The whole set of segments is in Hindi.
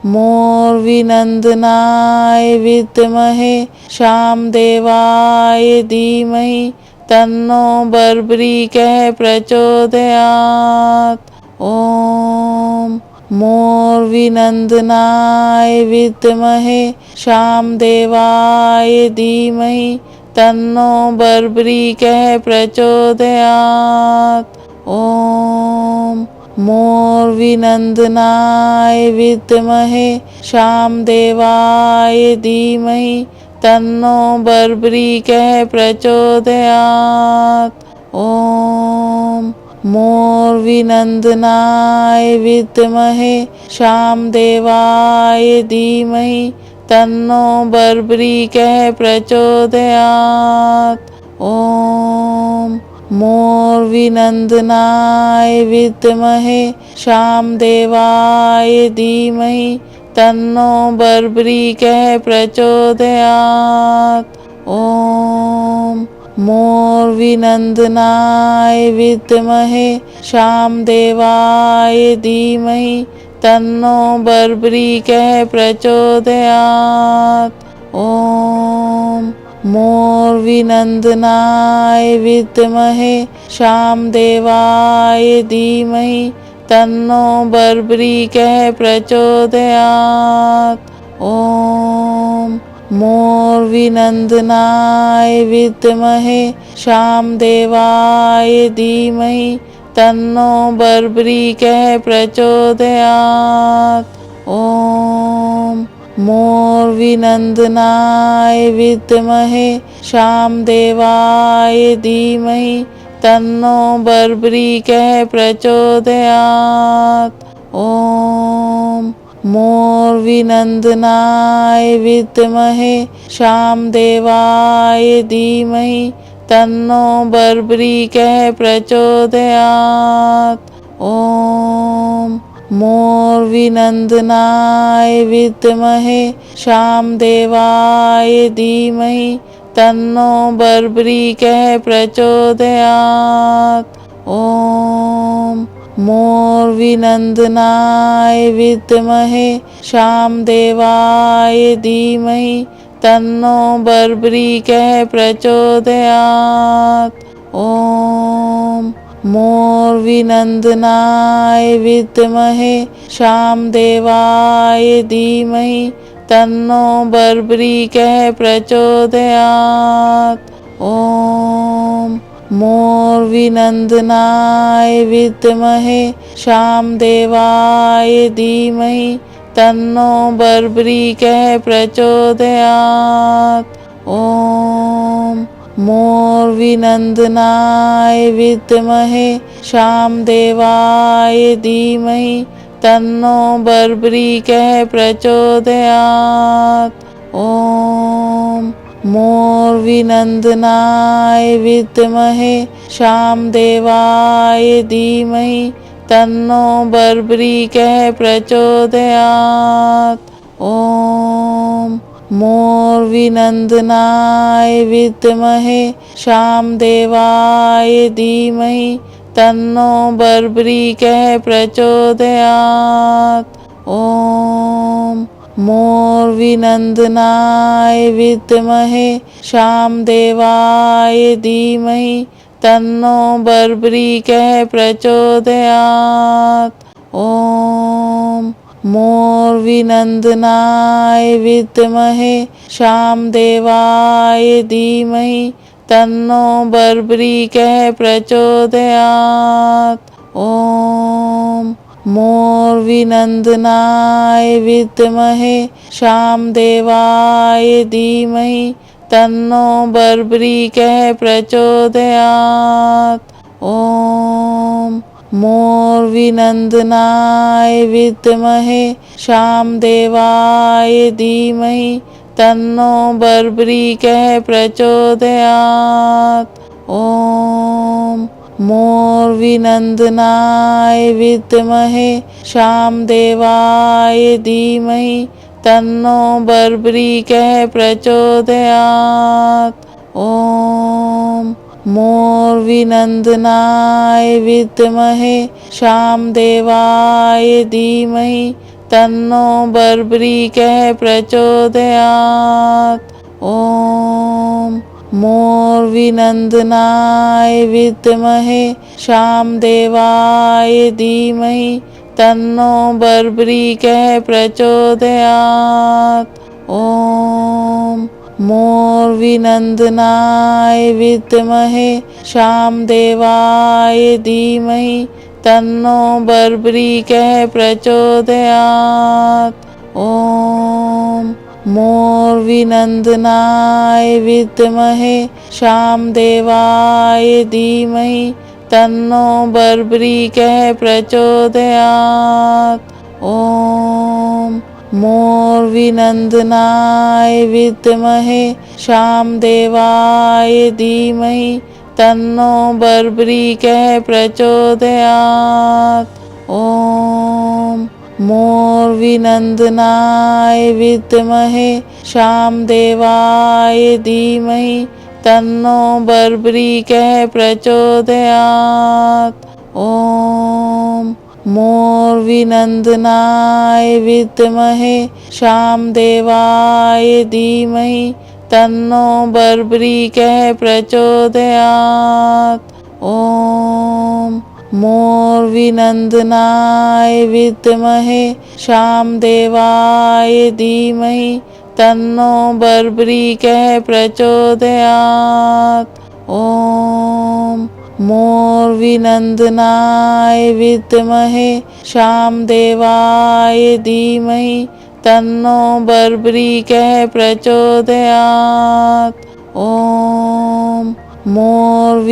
मोर्विनन्दनाय विद्महे शामदेवाय धीमहि तन्नो बर्बरीकः प्रचोदयात्। ओम मोर्विनन्दनाय विद्महे शामदेवाय धीमहि तन्नो बर्बरीकः प्रचोदयात्। ओम मोर्विनन्दनाय विद्महे शामदेवाय धीमहि तन्नो बर्बरीकः प्रचोदयात्। ओम मोर्विनन्दनाय विद्महे शामदेवाय धीमहि तन्नो बर्बरीकः प्रचोदयात्। ओम मोर्विनन्दनाय विद्महे शामदेवाय धीमहि तन्नो बर्बरीकः प्रचोदयात्। ओम मोर्विनन्दनाय विद्महे शामदेवाय धीमहि तन्नो बर्बरीकः प्रचोदयात्। ओम मोर्विनन्दनाय विद्महे शामदेवाय धीमहि तन्नो बर्बरीकः प्रचोदयात्। ओम मोर्विनन्दनाय विद्महे शामदेवाय धीमहि तन्नो बर्बरीकः प्रचोदयात्। ओम मोर्विनन्दनाय विद्महे शामदेवाय धीमहि तन्नो बर्बरीकः प्रचोदयात्। ओम मोर्विनन्दनाय विद्महे शामदेवाय धीमहि तन्नो बर्बरीकः प्रचोदयात्। ओम मोर्विनन्दनाय विद्महे शामदेवाय धीमहि तन्नो बर्बरीकः प्रचोदयात्। ओम मोर्विनन्दनाय विद्महे शामदेवाय धीमहि तन्नो बर्बरीकः प्रचोदयात्। ओम मोर्विनन्दनाय विद्महे शामदेवाय धीमहि तन्नो बर्बरीकः प्रचोदयात्। ओम मोर्विनन्दनाय विद्महे शामदेवाय धीमहि तन्नो बर्बरीकः प्रचोदयात्। ओम मोर्विनन्दनाय विद्महे शामदेवाय धीमहि तन्नो बर्बरीकः प्रचोदयात्। ओम मोर्विनन्दनाय विद्महे शामदेवाय धीमहि तन्नो बर्बरीकः प्रचोदयात्। ओम मोर्विनन्दनाय विद्महे शामदेवाय धीमहि तन्नो बर्बरीकः प्रचोदयात्। ओम मोर्विनन्दनाय विद्महे शामदेवाय धीमहि तन्नो बर्बरीकः प्रचोदयात्। ओम मोर्विनन्दनाय विद्महे शामदेवाय धीमहि तन्नो बर्बरीकः प्रचोदयात्। ओम मोर्विनन्दनाय विद्महे शामदेवाय धीमहि तन्नो बर्बरीकः प्रचोदयात्। ओम मोर्विनन्दनाय विद्महे शामदेवाय धीमहि तन्नो बर्बरीकः प्रचोदयात्। ओम मोर्विनन्दनाय विद्महे शामदेवाय धीमहि तन्नो बर्बरीकः प्रचोदयात्। ओम मोर्विनन्दनाय विद्महे शामदेवाय धीमहि तन्नो बर्बरीकः प्रचोदयात्। ॐ मोर्विनन्दनाय विद्महे शामदेवाय धीमहि तन्नो बर्बरीकः प्रचोदयात्। ॐ मोर्विनन्दनाय विद्महे शामदेवाय धीमहि तन्नो बर्बरीकः प्रचोदयात्। ॐ मोर्विनन्दनाय विद्महे शामदेवाय धीमहि तन्नो बर्बरीकः प्रचोदयात्। ॐ मोर्विनन्दनाय विद्महे शामदेवाय धीमहि तन्नो बर्बरीकः प्रचोदयात्। ॐ मोर्विनन्दनाय विद्महे शामदेवाय धीमहि तन्नो बर्बरीकः प्रचोदयात्। ॐ मोर्विनन्दनाय विद्महे शामदेवाय धीमहि तन्नो बर्बरीकः प्रचोदयात्। ॐ मोर्विनन्दनाय विद्महे शामदेवाय धीमहि तन्नो बर्बरीकः प्रचोदयात्। ॐ मोर्विनन्दनाय विद्महे शामदेवाय धीमहि तन्नो बर्बरीकः प्रचोदयात्। ॐ मोर्विनन्दनाय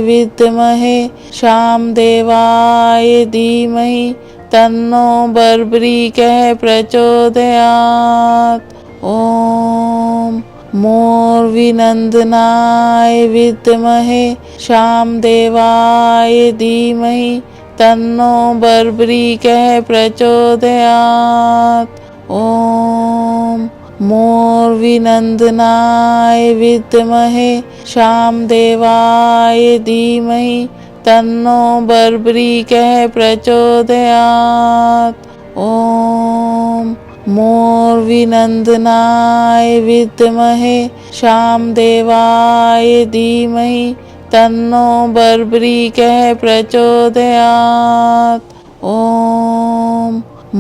विद्महे शामदेवाय धीमहि तन्नो बर्बरीकः प्रचोदयात्। ॐ मोर्विनन्दनाय विद्महे शामदेवाय धीमहि तन्नो बर्बरीकः प्रचोदयात्। ॐ मोर्विनन्दनाय विद्महे शामदेवाय धीमहि तन्नो बर्बरीकः प्रचोदयात्। ॐ मोर्विनन्दनाय विद्महे शामदेवाय धीमहि तन्नो बर्बरीकः प्रचोदयात्। ॐ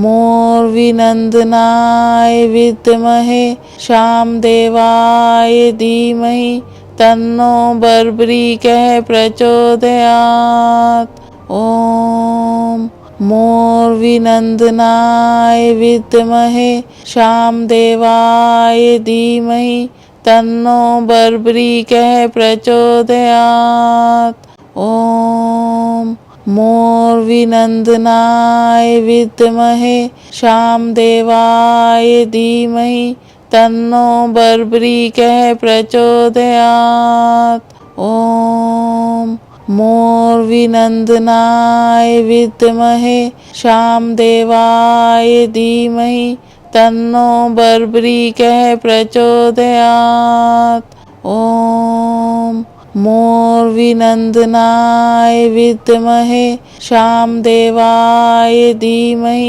मोर्विनन्दनाय विद्महे शामदेवाय धीमहि तन्नो बर्बरीकः प्रचोदयात्। ॐ मोर्विनन्दनाय विद्महे शामदेवाय धीमहि तन्नो बर्बरीकः प्रचोदयात्। ॐ मोर्विनन्दनाय विद्महे शामदेवाय धीमहि तन्नो बर्बरीकः प्रचोदयात्। ॐ मोर्विनन्दनाय विद्महे शामदेवाय धीमहि तन्नो बर्बरीकः प्रचोदयात्। ॐ मोर्विनन्दनाय विद्महे शामदेवाय धीमहि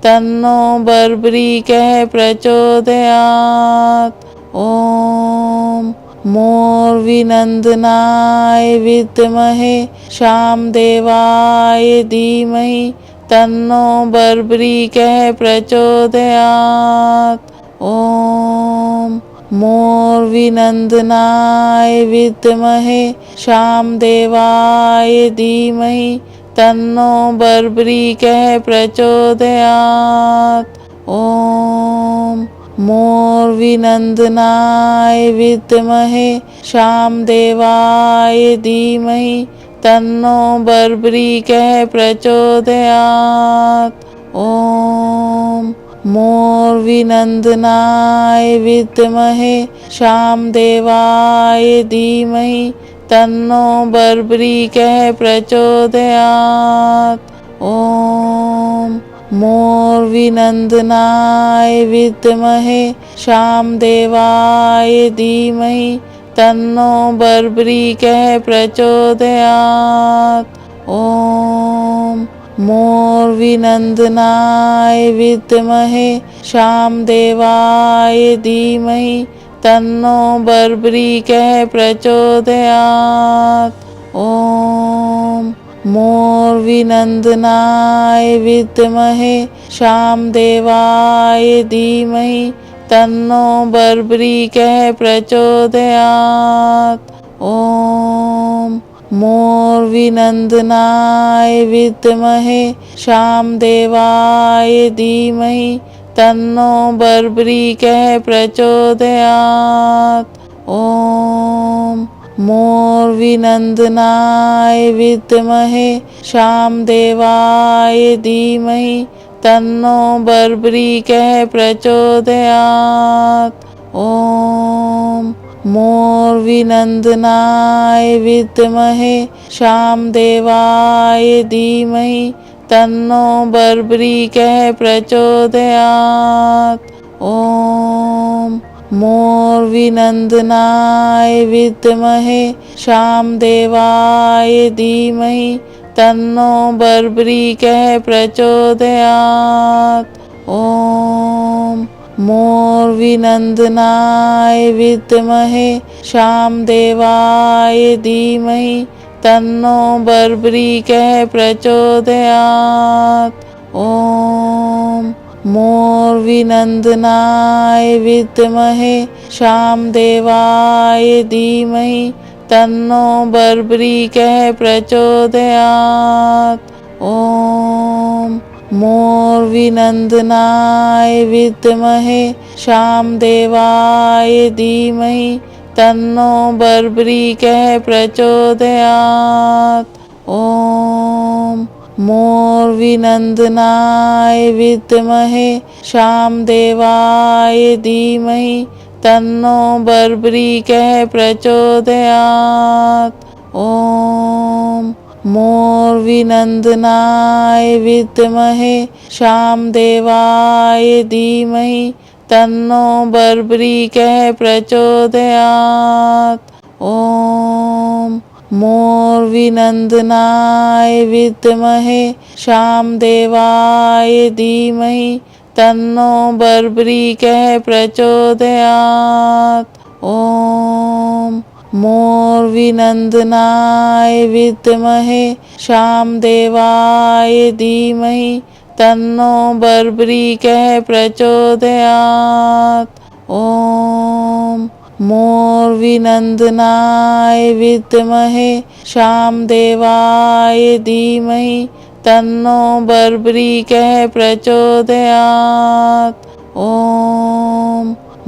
तन्नो बर्बरीकः प्रचोदयात्। ॐ मोर्विनन्दनाय विद्महे शामदेवाय धीमहि तन्नो बर्बरीकः प्रचोदयात्। ॐ मोर्विनन्दनाय विद्महे शामदेवाय धीमहि तन्नो बर्बरीकः प्रचोदयात्। ॐ मोर्विनन्दनाय विद्महे शामदेवाय धीमहि तन्नो बर्बरीकः प्रचोदयात्। ॐ मोर्विनन्दनाय विद्महे शामदेवाय धीमहि तन्नो बर्बरीकः प्रचोदयात्। ॐ मोर्विनन्दनाय विद्महे शामदेवाय धीमहि तन्नो बर्बरीकः प्रचोदयात्। ॐ मोर्विनन्दनाय विद्महे शामदेवाय धीमहि तन्नो बर्बरीकः प्रचोदयात्। ॐ मोर्विनन्दनाय विद्महे शामदेवाय धीमहि तन्नो बर्बरीकः प्रचोदयात्। ॐ मोर्विनन्दनाय विद्महे शामदेवाय धीमहि तन्नो बर्बरीकः प्रचोदयात्। ॐ मोर्विनन्दनाय विद्महे शामदेवाय धीमहि तन्नो बर्बरीकः प्रचोदयात्। ॐ मोर्विनन्दनाय विद्महे शामदेवाय धीमहि तन्नो बर्बरीकः प्रचोदयात्। ॐ मोर्विनन्दनाय विद्महे शामदेवाय धीमहि तन्नो बर्बरीकः प्रचोदयात्। ॐ मोर्विनन्दनाय विद्महे शामदेवाय धीमहि तन्नो बर्बरीकः प्रचोदयात्। ॐ मोर्विनन्दनाय विद्महे शामदेवाय धीमहि तन्नो बर्बरीकः प्रचोदयात्। ॐ मोर्विनन्दनाय विद्महे शामदेवाय धीमहि तन्नो बर्बरीकः प्रचोदयात्। ॐ मोर्विनन्दनाय विद्महे शामदेवाय धीमहि तन्नो बर्बरीकः प्रचोदयात्। ॐ मोर्विनन्दनाय विद्महे शामदेवाय धीमहि तन्नो बर्बरीकः प्रचोदयात्। ॐ मोर्विनन्दनाय विद्महे शामदेवाय धीमहि तन्नो बर्बरीकः प्रचोदयात्। ॐ मोर्विनन्दनाय विद्महे शामदेवाय धीमहि तन्नो बर्बरीकः प्रचोदयात्। ॐ मोर्विनन्दनाय विद्महे शामदेवाय धीमहि तन्नो बर्बरीकः प्रचोदयात्। ॐ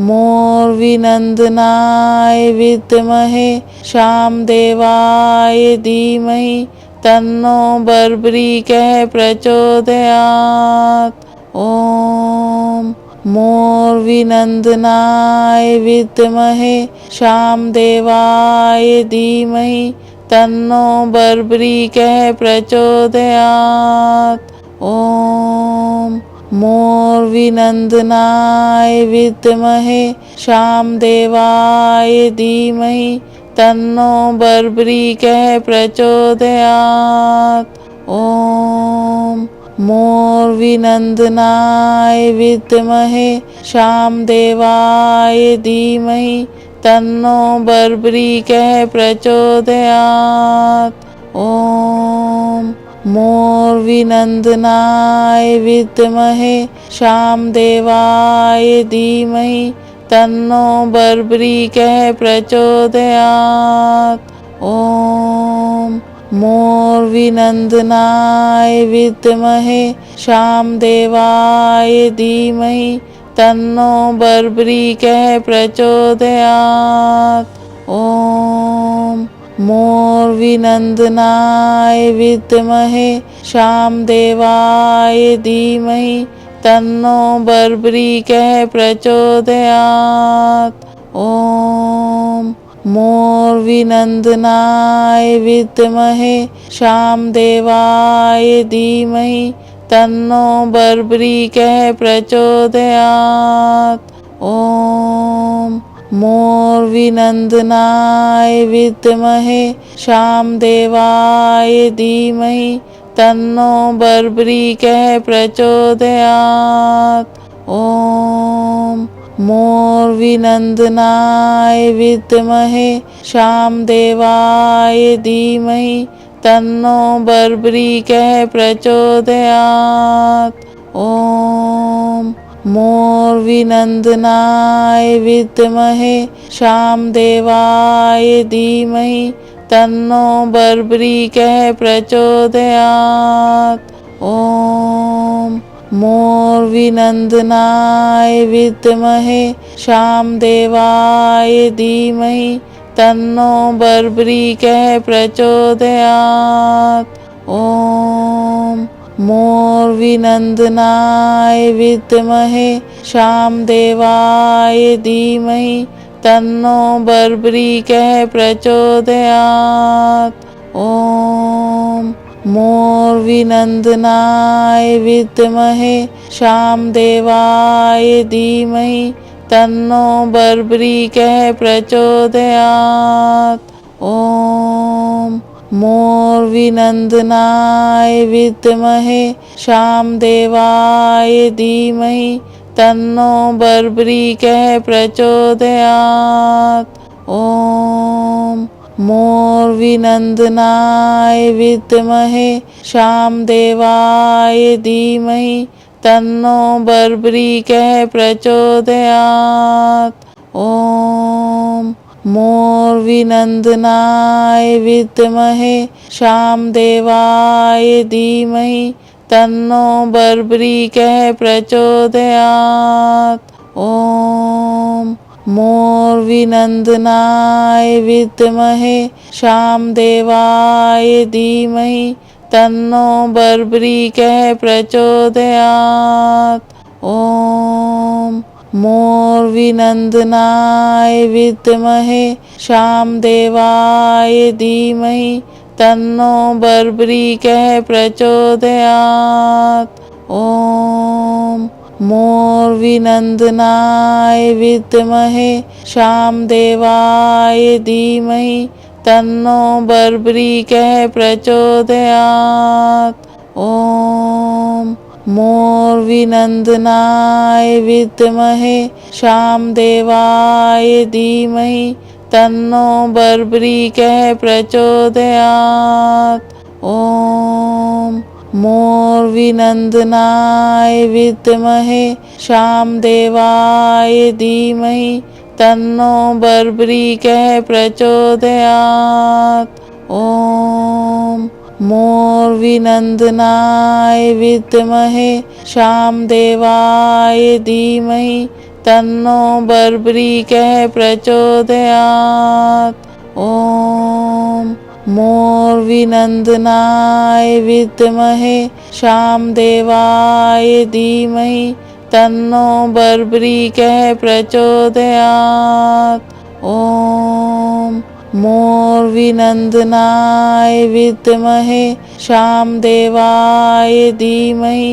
मोर्विनन्दनाय विद्महे शामदेवाय धीमहि तन्नो बर्बरीकः प्रचोदयात्। ॐ मोर्विनन्दनाय विद्महे शामदेवाय धीमहि तन्नो बर्बरीकः प्रचोदयात्। ॐ मोर्विनन्दनाय विद्महे शामदेवाय धीमहि तन्नो बर्बरीकः प्रचोदयात्। ॐ मोर्विनन्दनाय विद्महे शामदेवाय धीमहि तन्नो बर्बरीकः प्रचोदयात्। ॐ मोर्विनन्दनाय विद्महे शामदेवाय धीमहि तन्नो बर्बरीकः प्रचोदयात्। ॐ मोर्विनन्दनाय विद्महे शामदेवाय धीमहि तन्नो बर्बरीकः प्रचोदयात्। ॐ मोर्विनन्दनाय विद्महे शामदेवाय धीमहि तन्नो बर्बरीकः प्रचोदयात्। ॐ मोर्विनन्दनाय विद्महे शामदेवाय धीमहि तन्नो बर्बरीकः प्रचोदयात्। ॐ मोर्विनन्दनाय विद्महे शामदेवाय धीमहि तन्नो बर्बरीकः प्रचोदयात्। ॐ मोर्विनन्दनाय विद्महे शामदेवाय धीमहि तन्नो बर्बरीकः प्रचोदयात्। ॐ मोर्विनन्दनाय विद्महे शामदेवाय धीमहि तन्नो बर्बरीकः प्रचोदयात्। ॐ मोर्विनन्दनाय विद्महे शामदेवाय धीमहि तन्नो बर्बरीकः प्रचोदयात्। ॐ मोर्विनन्दनाय विद्महे शामदेवाय धीमहि तन्नो बर्बरीकः प्रचोदयात्। ॐ मोर्विनन्दनाय विद्महे शामदेवाय धीमहि तन्नो बर्बरीकः प्रचोदयात्। ॐ मोर्विनन्दनाय विद्महे शामदेवाय धीमहि तन्नो बर्बरीकः प्रचोदयात्। ॐ मोर्विनन्दनाय विद्महे शामदेवाय धीमहि तन्नो बर्बरीकः प्रचोदयात्। ॐ मोर्विनन्दनाय विद्महे शामदेवाय धीमहि तन्नो बर्बरीकः प्रचोदयात्। ॐ मोर्विनन्दनाय विद्महे शामदेवाय धीमहि तन्नो बर्बरीकः प्रचोदयात्। ॐ मोर्विनन्दनाय विद्महे शामदेवाय धीमहि तन्नो बर्बरीकः प्रचोदयात्। ॐ मोर्विनन्दनाय विद्महे शामदेवाय धीमहि तन्नो बर्बरीकः प्रचोदयात्। ॐ मोर्विनन्दनाय विद्महे शामदेवाय धीमहि तन्नो बर्बरीकः प्रचोदयात्। ॐ मोर्विनन्दनाय विद्महे शामदेवाय धीमहि तन्नो बर्बरीकः प्रचोदयात्। ॐ मोर्विनन्दनाय विद्महे शामदेवाय धीमहि तन्नो बर्बरीकः प्रचोदयात्। ॐ मोर्विनन्दनाय विद्महे शामदेवाय धीमहि तन्नो बर्बरीकः प्रचोदयात्। ॐ मोर्विनन्दनाय विद्महे शामदेवाय धीमहि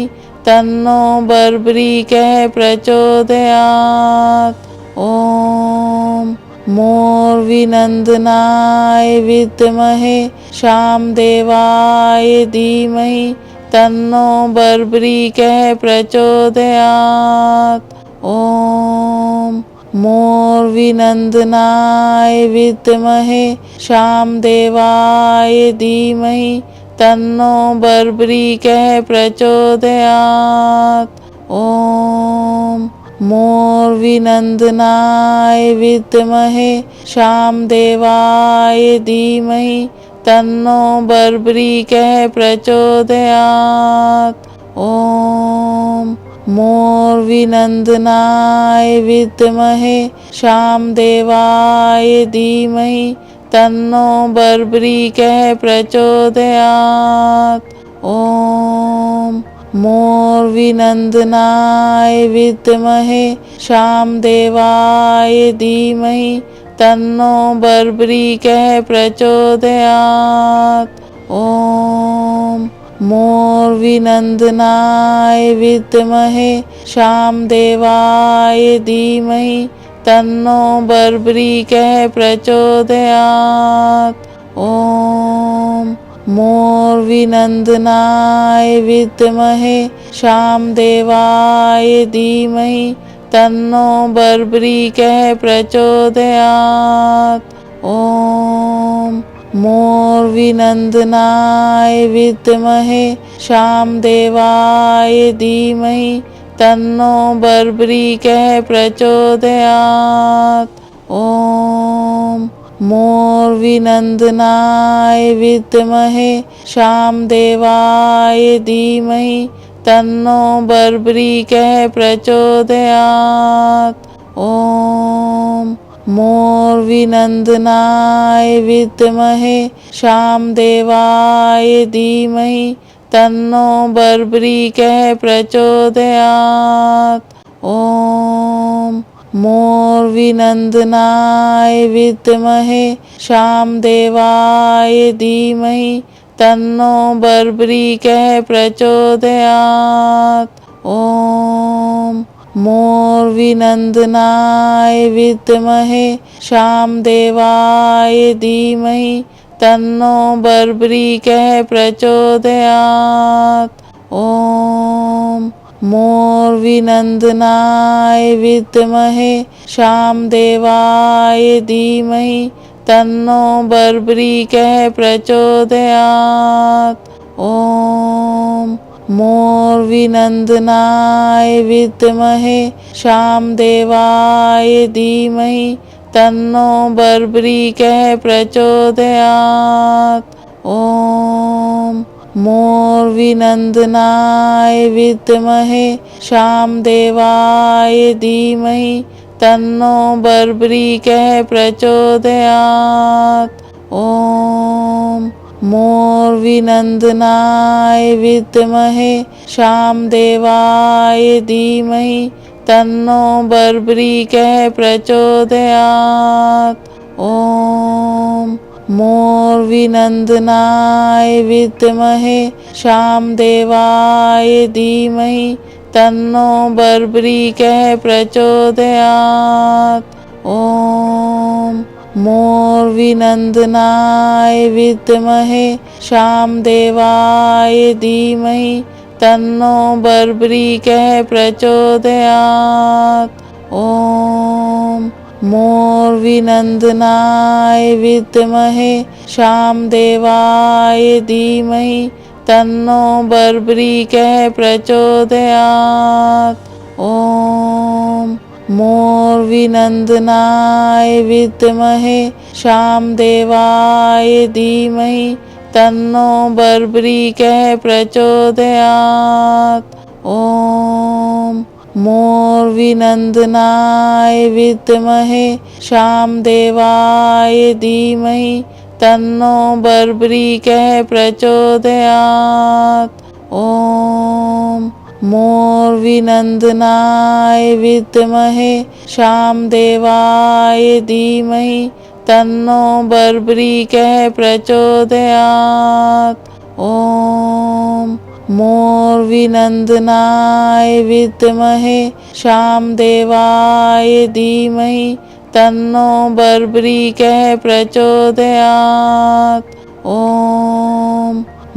तन्नो बर्बरीकः प्रचोदयात्। ॐ मोर्विनन्दनाय विद्महे शामदेवाय धीमहि तन्नो बर्बरीकः प्रचोदयात्। ॐ मोर्विनन्दनाय विद्महे शामदेवाय धीमहि तन्नो बर्बरीकः प्रचोदयात्। ॐ मोर्विनन्दनाय विद्महे शामदेवाय धीमहि तन्नो बर्बरीकः प्रचोदयात्। ॐ मोर्विनन्दनाय विद्महे शामदेवाय धीमहि तन्नो बर्बरीकः प्रचोदयात्। ॐ मोर्विनन्दनाय विद्महे शामदेवाय धीमहि तन्नो बर्बरीकः प्रचोदयात्। ॐ मोर्विनन्दनाय विद्महे शामदेवाय धीमहि तन्नो बर्बरीकः प्रचोदयात्। ॐ मोर्विनन्दनाय विद्महे शामदेवाय धीमहि तन्नो बर्बरीकः प्रचोदयात्। ॐ मोर्विनन्दनाय विद्महे शामदेवाय धीमहि तन्नो बर्बरीकः प्रचोदयात्। ॐ मोर्विनन्दनाय विद्महे शामदेवाय धीमहि तन्नो बर्बरीकः प्रचोदयात्। ॐ मोर्विनन्दनाय विद्महे शामदेवाय धीमहि तन्नो बर्बरीकः प्रचोदयात्। ॐ मोर्विनन्दनाय विद्महे शामदेवाय धीमहि तन्नो बर्बरीकः प्रचोदयात्। ॐ मोर्विनन्दनाय विद्महे शामदेवाय धीमहि तन्नो बर्बरीकः प्रचोदयात्। ॐ मोर्विनन्दनाय विद्महे शामदेवाय धीमहि तन्नो बर्बरीकः प्रचोदयात्। ॐ मोर्विनन्दनाय विद्महे शामदेवाय धीमहि तन्नो बर्बरीकः प्रचोदयात्। ॐ मोर्विनन्दनाय विद्महे शामदेवाय धीमहि तन्नो बर्बरीकः प्रचोदयात्। ॐ मोर्विनन्दनाय विद्महे शामदेवाय धीमहि तन्नो बर्बरीकः प्रचोदयात्। ॐ मोर्विनन्दनाय विद्महे शामदेवाय धीमहि तन्नो बर्बरीकः प्रचोदयात्। ॐ मोर्विनन्दनाय विद्महे शामदेवाय धीमहि तन्नो बर्बरीकः प्रचोदयात्। ॐ मोर्विनन्दनाय विद्महे शामदेवाय धीमहि तन्नो बर्बरीकः प्रचोदयात्। ॐ मोर्विनन्दनाय विद्महे शामदेवाय धीमहि तन्नो बर्बरीकः प्रचोदयात्। ॐ मोर्विनन्दनाय विद्महे शामदेवाय धीमहि तन्नो बर्बरीकः प्रचोदयात्। ॐ मोर्विनन्दनाय विद्महे शामदेवाय धीमहि तन्नो बर्बरीकः प्रचोदयात्। ॐ मोर्विनन्दनाय विद्महे शामदेवाय धीमहि तन्नो बर्बरीकः प्रचोदयात्। ॐ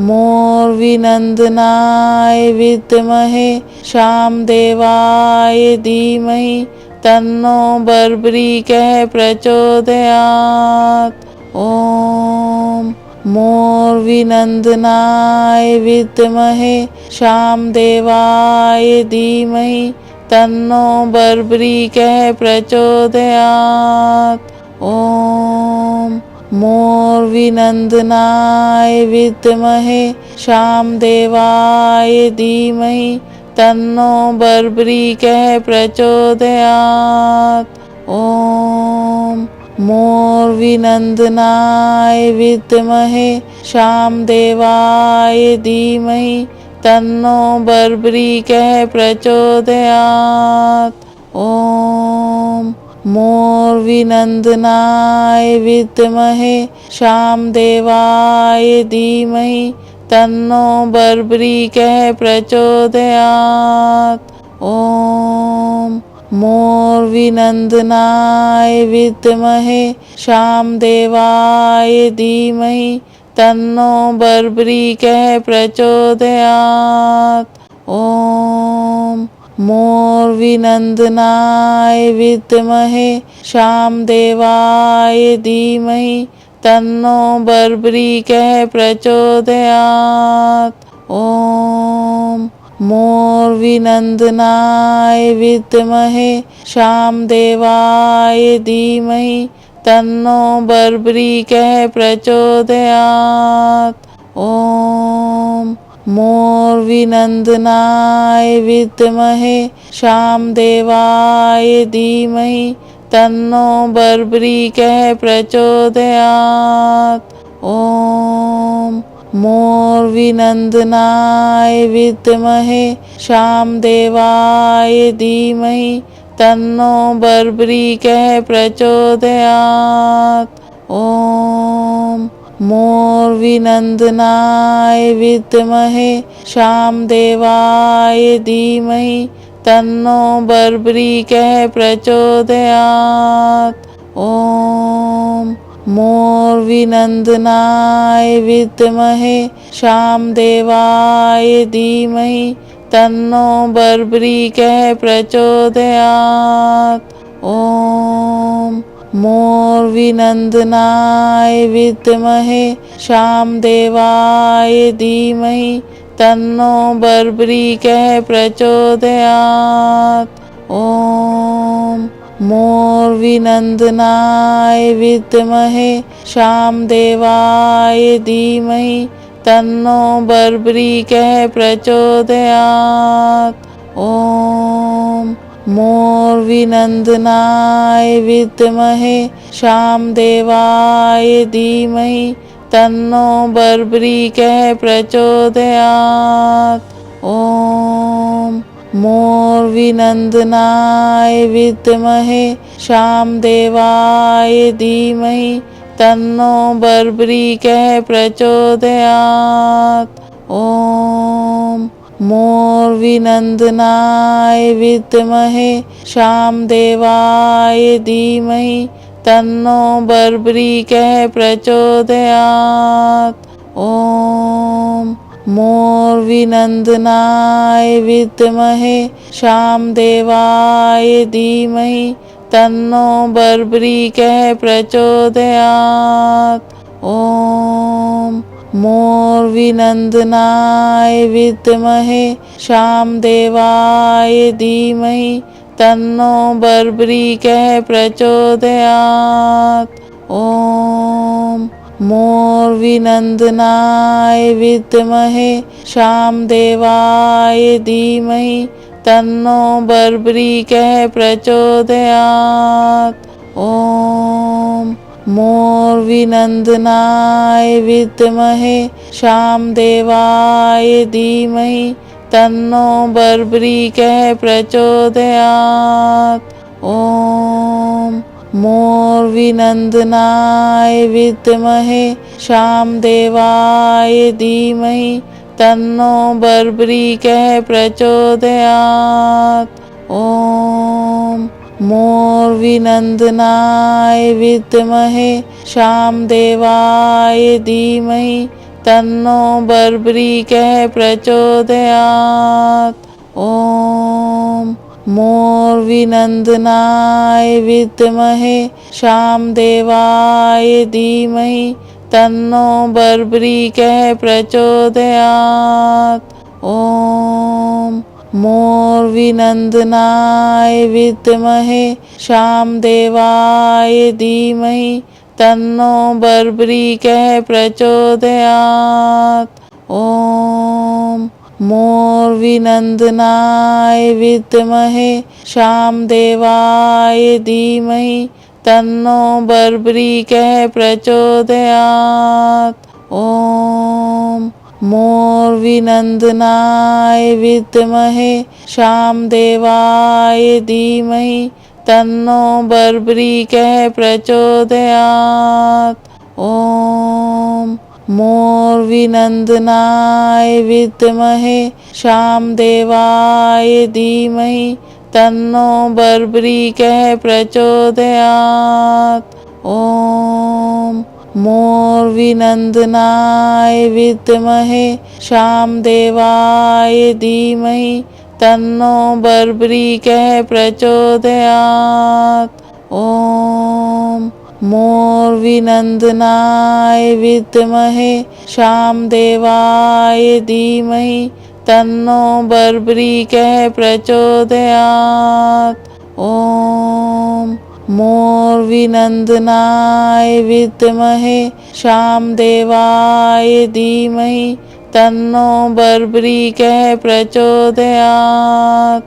मोर्विनन्दनाय विद्महे शामदेवाय धीमहि तन्नो बर्बरीकः प्रचोदयात्। ॐ मोर्विनन्दनाय विद्महे शामदेवाय धीमहि तन्नो बर्बरीकः प्रचोदयात्। ॐ मोर्विनन्दनाय विद्महे शामदेवाय धीमहि तन्नो बर्बरीकः प्रचोदयात्। ॐ मोर्विनन्दनाय विद्महे शामदेवाय धीमहि तन्नो बर्बरीकः प्रचोदयात्। ॐ मोर्विनन्दनाय विद्महे शामदेवाय धीमहि तन्नो बर्बरीकः प्रचोदयात्। ॐ मोर्विनन्दनाय विद्महे शामदेवाय धीमहि तन्नो बर्बरीकः प्रचोदयात्। ॐ मोर्विनन्दनाय विद्महे शामदेवाय धीमहि तन्नो बर्बरीकः प्रचोदयात्। ॐ मोर्विनन्दनाय विद्महे शामदेवाय धीमहि तन्नो बर्बरीकः प्रचोदयात्। ॐ मोर्विनन्दनाय विद्महे शामदेवाय धीमहि तन्नो बर्बरीकः प्रचोदयात्। ॐ मोर्विनन्दनाय विद्महे शामदेवाय धीमहि तन्नो बर्बरीकः प्रचोदयात्। ॐ मोर्विनन्दनाय विद्महे शामदेवाय धीमहि तन्नो बर्बरीकः प्रचोदयात्। ॐ मोर्विनन्दनाय विद्महे शामदेवाय धीमहि तन्नो बर्बरीकः प्रचोदयात्। ॐ मोर्विनन्दनाय विद्महे शामदेवाय धीमहि तन्नो बर्बरीकः प्रचोदयात्। ॐ मोर्विनन्दनाय विद्महे शामदेवाय धीमहि तन्नो बर्बरीकः प्रचोदयात्। ॐ मोर्विनन्दनाय विद्महे शामदेवाय धीमहि तन्नो बर्बरीकः प्रचोदयात्। ॐ मोर्विनन्दनाय विद्महे शामदेवाय धीमहि तन्नो बर्बरीकः प्रचोदयात्। ॐ मोर्विनन्दनाय विद्महे शामदेवाय धीमहि तन्नो बर्बरीकः प्रचोदयात्। ॐ मोर्विनन्दनाय विद्महे शामदेवाय धीमहि तन्नो बर्बरीकः प्रचोदयात्। ॐ मोर्विनन्दनाय विद्महे शामदेवाय धीमहि तन्नो बर्बरीकः प्रचोदयात्। ॐ मोर्विनन्दनाय विद्महे शामदेवाय धीमहि तन्नो बर्बरीकः प्रचोदयात्। ॐ मोर्विनन्दनाय विद्महे शामदेवाय धीमहि तन्नो बर्बरीकः प्रचोदयात्। ॐ मोर्विनन्दनाय विद्महे शामदेवाय धीमहि तन्नो बर्बरीकः प्रचोदयात्। ॐ मोर्विनन्दनाय विद्महे शामदेवाय धीमहि तन्नो बर्बरीकः प्रचोदयात्। ॐ मोर्विनन्दनाय विद्महे शामदेवाय धीमहि तन्नो बर्बरीकः प्रचोदयात्। ॐ मोर्विनन्दनाय विद्महे शामदेवाय धीमहि तन्नो बर्बरीकः प्रचोदयात्। ॐ मोर्विनन्दनाय विद्महे शामदेवाय धीमहि तन्नो बर्बरीकः प्रचोदयात्। ॐ मोर्विनन्दनाय विद्महे शामदेवाय धीमहि तन्नो बर्बरीकः प्रचोदयात्। ॐ मोर्विनन्दनाय विद्महे शामदेवाय धीमहि तन्नो बर्बरीकः प्रचोदयात्। ॐ मोर्विनन्दनाय विद्महे शामदेवाय धीमहि तन्नो बर्बरीकः प्रचोदयात्। ओम मोर्विनन्दनाय विद्महे शामदेवाय धीमहि तन्नो बर्बरीकः प्रचोदयात्। ओम मोर्विनन्दनाय विद्महे शामदेवाय धीमहि तन्नो बर्बरीकः प्रचोदयात्।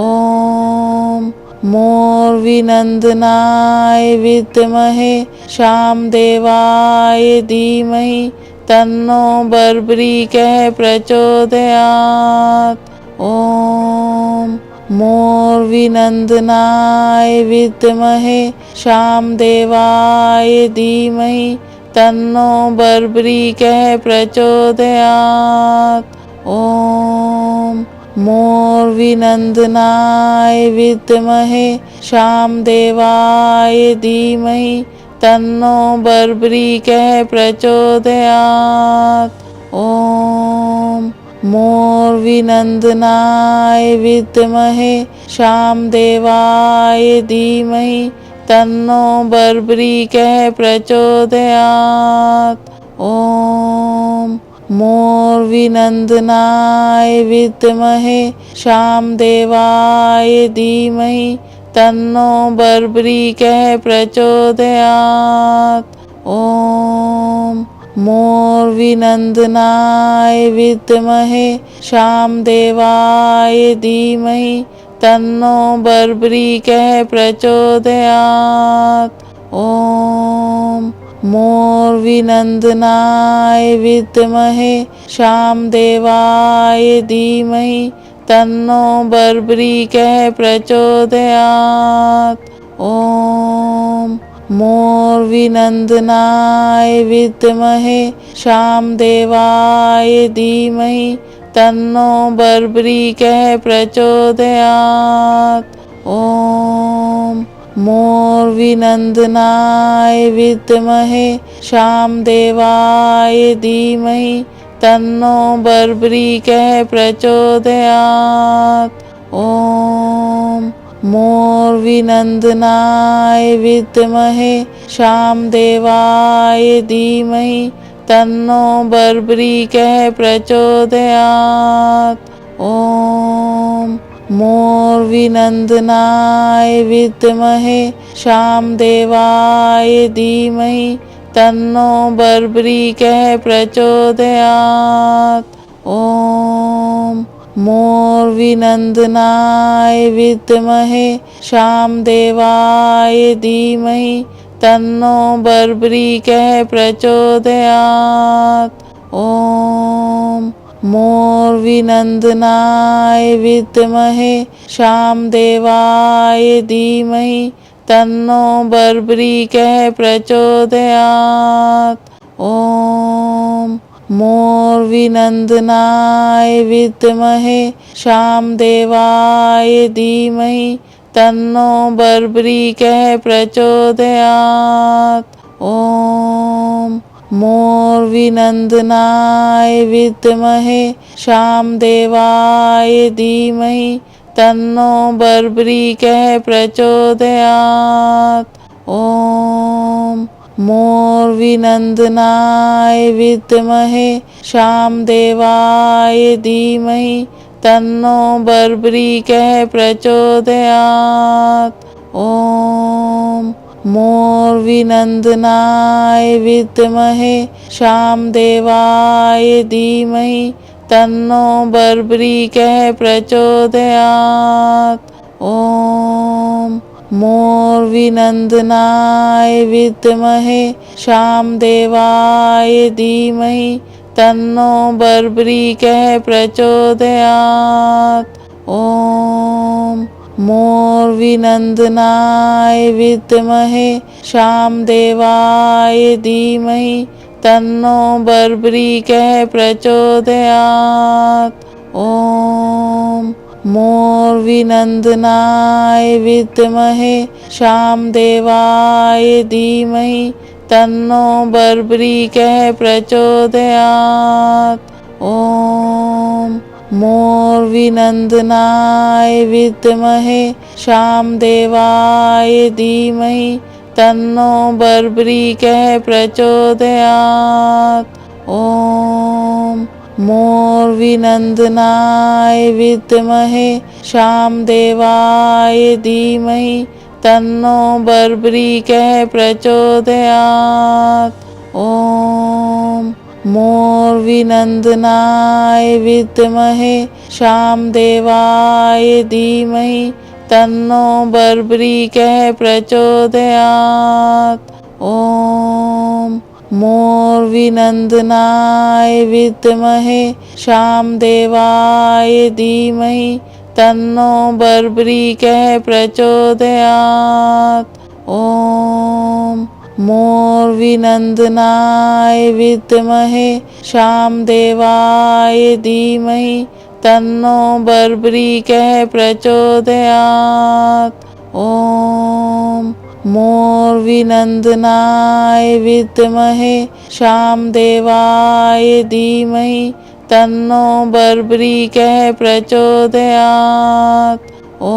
ओम मोर्विनन्दनाय विद्महे शामदेवाय धीमहि तन्नो बर्बरीकः प्रचोदयात्। ओम मोर्विनन्दनाय विद्महे शामदेवाय धीमहि तन्नो बर्बरीकः प्रचोदयात्। ओम मोर्विनन्दनाय विद्महे शामदेवाय धीमहि तन्नो बर्बरीकः प्रचोदयात्। ओम मोर्विनन्दनाय विद्महे शामदेवाय धीमहि तन्नो बर्बरीकः प्रचोदयात्। ओम मोर्विनन्दनाय विद्महे शामदेवाय धीमहि तन्नो बर्बरीकः प्रचोदयात्। ओम मोर्विनन्दनाय विद्महे शामदेवाय धीमहि तन्नो बर्बरीकः प्रचोदयात्। ओम मोर्विनन्दनाय विद्महे शामदेवाय धीमहि तन्नो बर्बरीकः प्रचोदयात्। ओम मोर्विनन्दनाय विद्महे शामदेवाय धीमहि तन्नो बर्बरीकः प्रचोदयात्। ओम मोर्विनन्दनाय विद्महे शामदेवाय धीमहि तन्नो बर्बरीकः प्रचोदयात्। ओम मोर्विनन्दनाय विद्महे शामदेवाय धीमहि तन्नो बर्बरीकः प्रचोदयात्। ओम मोर्विनन्दनाय विद्महे शामदेवाय धीमहि तन्नो बर्बरीकः प्रचोदयात्। ओम मोर्विनन्दनाय विद्महे शामदेवाय धीमहि तन्नो बर्बरीकः प्रचोदयात्। ओम मोर्विनन्दनाय विद्महे शामदेवाय धीमहि तन्नो बर्बरीकः प्रचोदयात्। ओम मोर्विनन्दनाय विद्महे शामदेवाय धीमहि तन्नो बर्बरीकः प्रचोदयात्। ओम मोर्विनन्दनाय विद्महे शामदेवाय धीमहि तन्नो बर्बरीकः प्रचोदयात्। ओम मोर्विनन्दनाय विद्महे शामदेवाय धीमहि तन्नो बर्बरीकः प्रचोदयात्। ओम मोर्विनन्दनाय विद्महे शामदेवाय धीमहि तन्नो बर्बरीकः प्रचोदयात्। ओम मोर्विनन्दनाय विद्महे शामदेवाय धीमहि तन्नो बर्बरीकः प्रचोदयात्। ओम मोर्विनन्दनाय विद्महे शामदेवाय धीमहि तन्नो बर्बरीकः प्रचोदयात्। ओम मोर्विनन्दनाय विद्महे शामदेवाय धीमहि तन्नो बर्बरीकः प्रचोदयात्। ॐ मोर्विनन्दनाय विद्महे शामदेवाय धीमहि तन्नो बर्बरीकः प्रचोदयात्। ॐ मोर्विनन्दनाय विद्महे शामदेवाय धीमहि तन्नो बर्बरीकः प्रचोदयात्। ॐ मोर्विनन्दनाय विद्महे शामदेवाय धीमहि तन्नो बर्बरीकः प्रचोदयात्। ॐ मोर्विनन्दनाय विद्महे शामदेवाय धीमहि तन्नो बर्बरीकः प्रचोदयात्। ॐ मोर्विनन्दनाय विद्महे शामदेवाय धीमहि तन्नो बर्बरीकः प्रचोदयात्। ॐ मोर्विनन्दनाय विद्महे शामदेवाय धीमहि तन्नो बर्बरीकः प्रचोदयात्। ॐ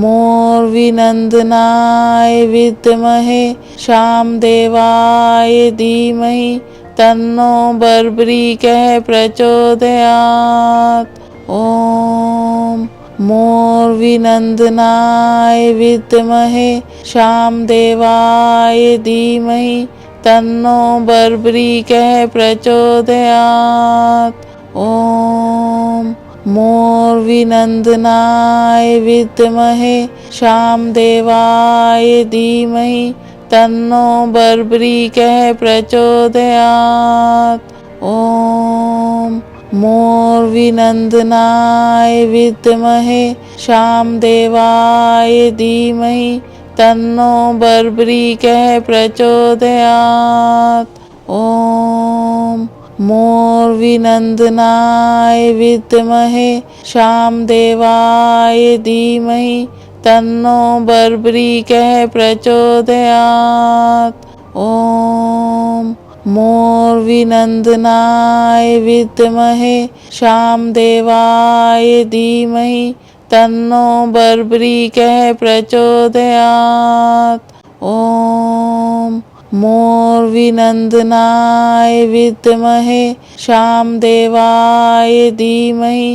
मोर्विनन्दनाय विद्महे शामदेवाय धीमहि तन्नो बर्बरीकः प्रचोदयात्। ॐ मोर्विनन्दनाय विद्महे शामदेवाय धीमहि तन्नो बर्बरीकः प्रचोदयात्। ॐ मोर्विनन्दनाय विद्महे शामदेवाय धीमहि तन्नो बर्बरीकः प्रचोदयात्। ॐ मोर्विनन्दनाय विद्महे शामदेवाय धीमहि तन्नो बर्बरीकः प्रचोदयात्। ॐ मोर्विनन्दनाय विद्महे शामदेवाय धीमहि तन्नो बर्बरीकः प्रचोदयात्। ॐ मोर्विनन्दनाय विद्महे शामदेवाय धीमहि तन्नो बर्बरीकः प्रचोदयात्। ॐ मोर्विनन्दनाय विद्महे शामदेवाय धीमहि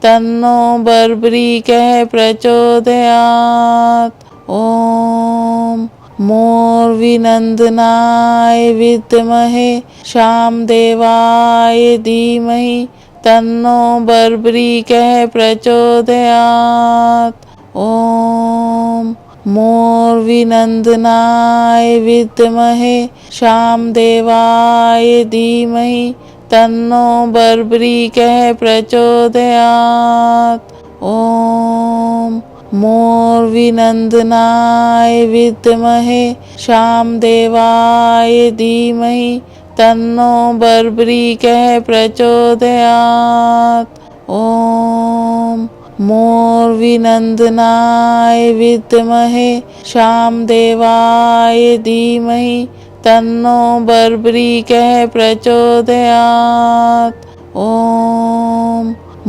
तन्नो बर्बरीकः प्रचोदयात्। ॐ मोर्विनन्दनाय विद्महे शामदेवाय धीमहि तन्नो बर्बरीकः प्रचोदयात्। ॐ मोर्विनन्दनाय विद्महे शामदेवाय धीमहि तन्नो बर्बरीकः प्रचोदयात्। ॐ मोर्विनन्दनाय विद्महे शामदेवाय धीमहि तन्नो बर्बरीकः प्रचोदयात्। ॐ मोर्विनन्दनाय विद्महे शामदेवाय धीमहि तन्नो बर्बरीकः प्रचोदयात्। ॐ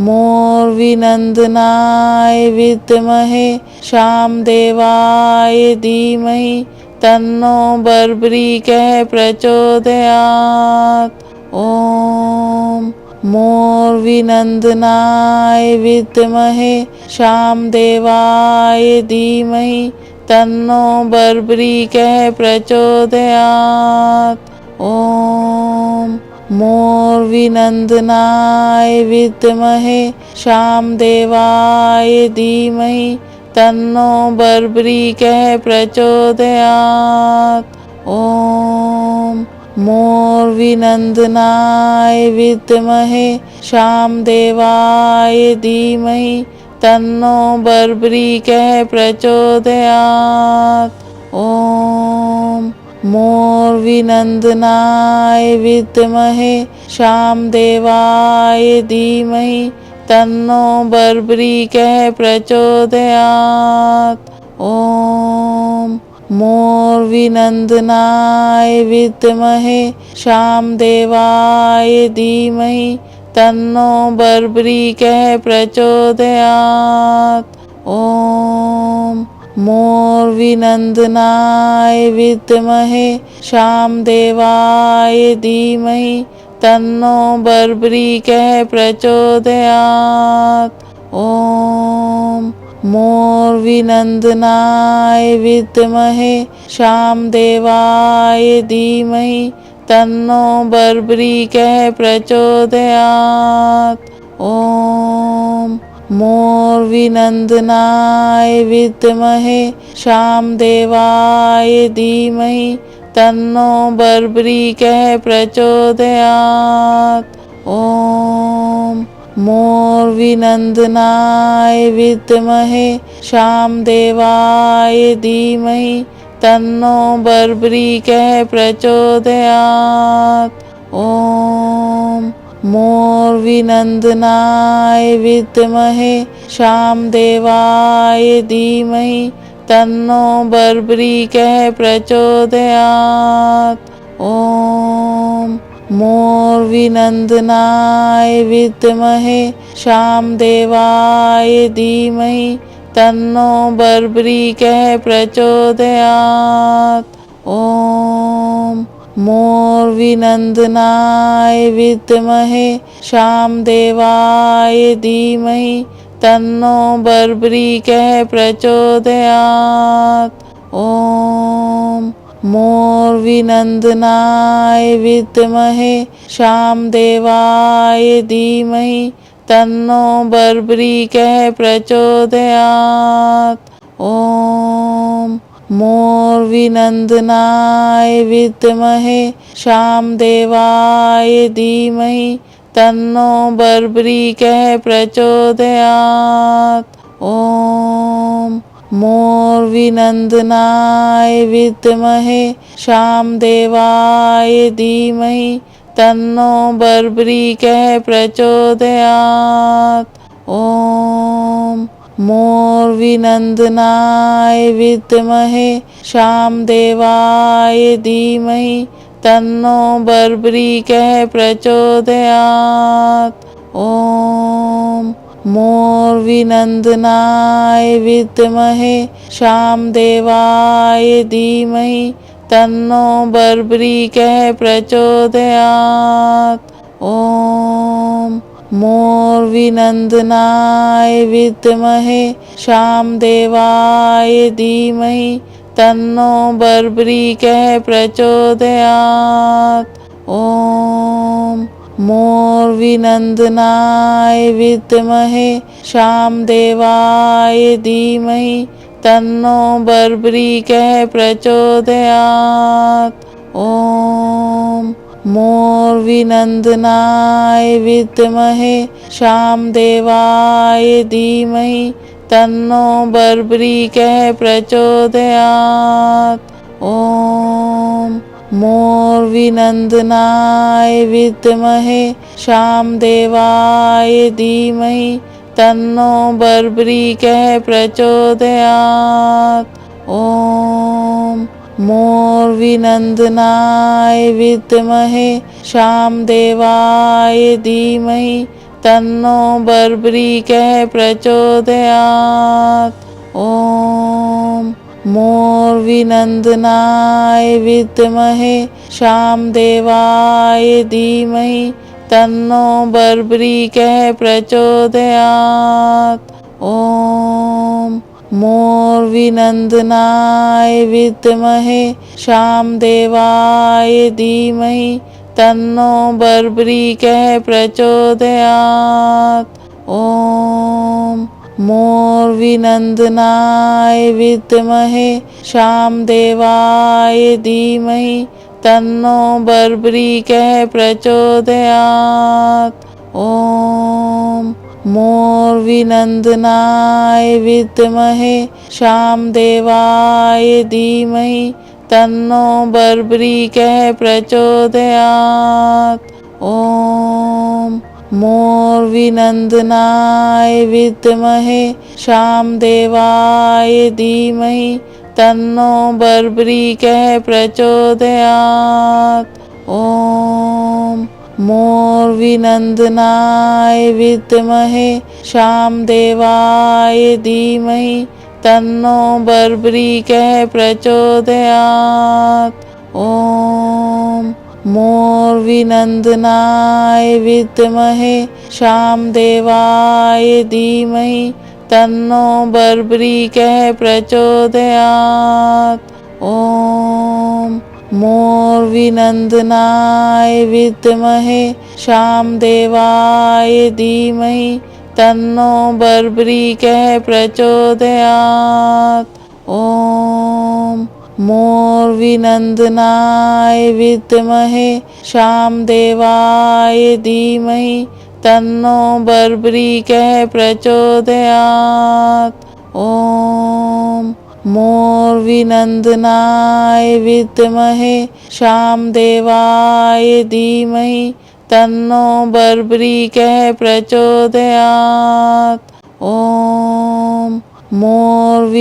मोर्विनन्दनाय विद्महे शामदेवाय धीमहि तन्नो बर्बरीकः प्रचोदयात्। ॐ मोर्विनन्दनाय विद्महे शामदेवाय धीमहि तन्नो बर्बरीकः प्रचोदयात्। ॐ मोर्विनन्दनाय विद्महे शामदेवाय धीमहि तन्नो बर्बरीकः प्रचोदयात्। ॐ मोर्विनन्दनाय विद्महे शामदेवाय धीमहि तन्नो बर्बरीकः प्रचोदयात्। ॐ मोर्विनन्दनाय विद्महे शामदेवाय धीमहि तन्नो बर्बरीकः प्रचोदयात्। ॐ मोर्विनन्दनाय विद्महे शामदेवाय धीमहि तन्नो बर्बरीकः प्रचोदयात्। ॐ मोर्विनन्दनाय विद्महे शामदेवाय धीमहि तन्नो बर्बरीकः प्रचोदयात्। ॐ मोर्विनन्दनाय विद्महे शामदेवाय धीमहि तन्नो बर्बरीकः प्रचोदयात्। ॐ मोर्विनन्दनाय विद्महे शामदेवाय धीमहि तन्नो बर्बरीकः प्रचोदयात्। ॐ मोर्विनन्दनाय विद्महे शामदेवाय धीमहि तन्नो बर्बरीकः प्रचोदयात्। ॐ मोर्विनन्दनाय विद्महे शामदेवाय धीमहि तन्नो बर्बरीकः प्रचोदयात्। ॐ मोर्विनन्दनाय विद्महे शामदेवाय धीमहि तन्नो बर्बरीकः प्रचोदयात्। ॐ मोर्विनन्दनाय विद्महे शामदेवाय धीमहि तन्नो बर्बरीकः प्रचोदयात्। ॐ मोर्विनन्दनाय विद्महे शामदेवाय धीमहि तन्नो बर्बरीकः प्रचोदयात्। ॐ मोर्विनन्दनाय विद्महे शामदेवाय धीमहि तन्नो बर्बरीकः प्रचोदयात्। ॐ मोर्विनन्दनाय विद्महे शामदेवाय धीमहि तन्नो बर्बरीकः प्रचोदयात्। ॐ मोर्विनन्दनाय विद्महे शामदेवाय धीमहि तन्नो बर्बरीकः प्रचोदयात्। ॐ मोर्विनन्दनाय विद्महे शामदेवाय धीमहि तन्नो बर्बरीकः प्रचोदयात्। ॐ मोर्विनन्दनाय विद्महे शामदेवाय धीमहि तन्नो बर्बरीकः प्रचोदयात्। ॐ मोर्विनन्दनाय विद्महे शामदेवाय धीमहि तन्नो बर्बरीकः प्रचोदयात्। ॐ मोर्विनन्दनाय विद्महे शामदेवाय धीमहि तन्नो बर्बरीकः प्रचोदयात्। ॐ मोर्विनन्दनाय विद्महे शामदेवाय धीमहि तन्नो बर्बरीकः प्रचोदयात्। ॐ मोर्विनन्दनाय विद्महे शामदेवाय धीमहि तन्नो बर्बरीकः प्रचोदयात्। ॐ मोर्विनन्दनाय विद्महे शामदेवाय धीमहि तन्नो बर्बरीकः प्रचोदयात्। ॐ मोर्विनन्दनाय विद्महे शामदेवाय धीमहि तन्नो बर्बरीकः प्रचोदयात्। ॐ मोर्विनन्दनाय विद्महे शामदेवाय धीमहि तन्नो बर्बरीकः प्रचोदयात्। ॐ मोर्विनन्दनाय विद्महे शामदेवाय धीमहि तन्नो बर्बरीकः प्रचोदयात्। ॐ मोर्विनन्दनाय विद्महे शामदेवाय धीमहि तन्नो बर्बरीकः प्रचोदयात्। ॐ मोर्विनन्दनाय विद्महे शामदेवाय धीमहि तन्नो बर्बरीकः प्रचोदयात्। ॐ मोर्विनन्दनाय विद्महे शामदेवाय धीमहि तन्नो बर्बरीकः प्रचोदयात्। ॐ मोर्विनन्दनाय विद्महे शामदेवाय धीमहि तन्नो बर्बरीकः प्रचोदयात्। ॐ मोर्विनन्दनाय विद्महे शामदेवाय धीमहि तन्नो बर्बरीकः प्रचोदयात्। ॐ मोर्विनन्दनाय विद्महे शामदेवाय धीमहि तन्नो बर्बरीकः प्रचोदयात्। ॐ मोर्विनन्दनाय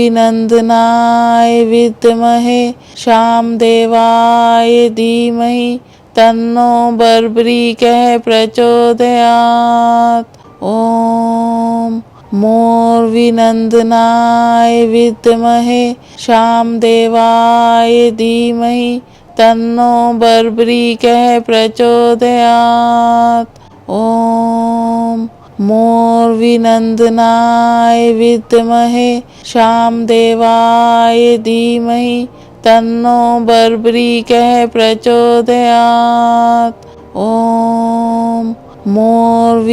विद्महे शामदेवाय धीमहि तन्नो बर्बरीकः प्रचोदयात्। ॐ मोर्विनन्दनाय विद्महे शामदेवाय धीमहि तन्नो बर्बरीकः प्रचोदयात्। ॐ मोर्विनन्दनाय विद्महे शामदेवाय धीमहि तन्नो बर्बरीकः प्रचोदयात्। ॐ मोर्विनन्दनाय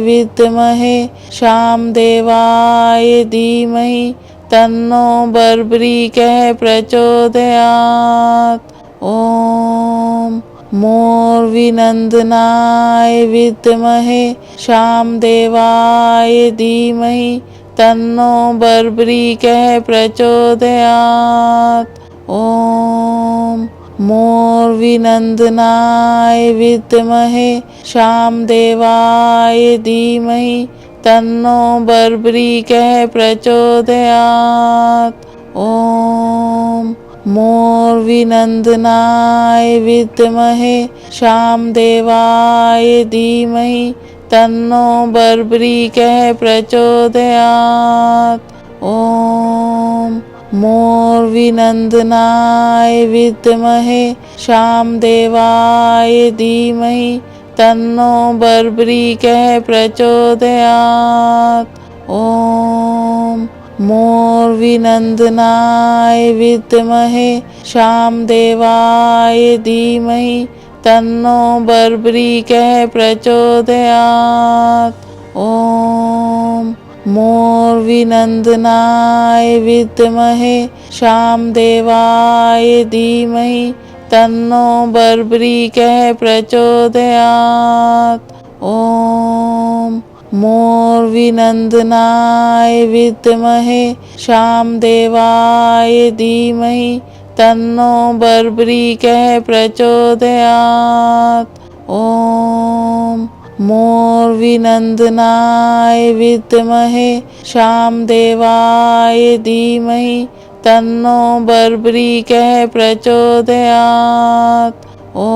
विद्महे शामदेवाय धीमहि तन्नो बर्बरीकः प्रचोदयात्। ॐ मोर्विनन्दनाय विद्महे शामदेवाय धीमहि तन्नो बर्बरीकः प्रचोदयात्। ॐ मोर्विनन्दनाय विद्महे शामदेवाय धीमहि तन्नो बर्बरीकः प्रचोदयात्। ॐ मोर्विनन्दनाय विद्महे शामदेवाय धीमहि तन्नो बर्बरीकः प्रचोदयात्। ॐ मोर्विनन्दनाय विद्महे शामदेवाय धीमहि तन्नो बर्बरीकः प्रचोदयात्। ॐ मोर्विनन्दनाय विद्महे शामदेवाय धीमहि तन्नो बर्बरीकः प्रचोदयात्। ॐ मोर्विनन्दनाय विद्महे शामदेवाय धीमहि तन्नो बर्बरीकः प्रचोदयात्। ॐ मोर्विनन्दनाय विद्महे शामदेवाय धीमहि तन्नो बर्बरीकः प्रचोदयात्। ॐ मोर्विनन्दनाय विद्महे शामदेवाय धीमहि तन्नो बर्बरीकः प्रचोदयात्। ॐ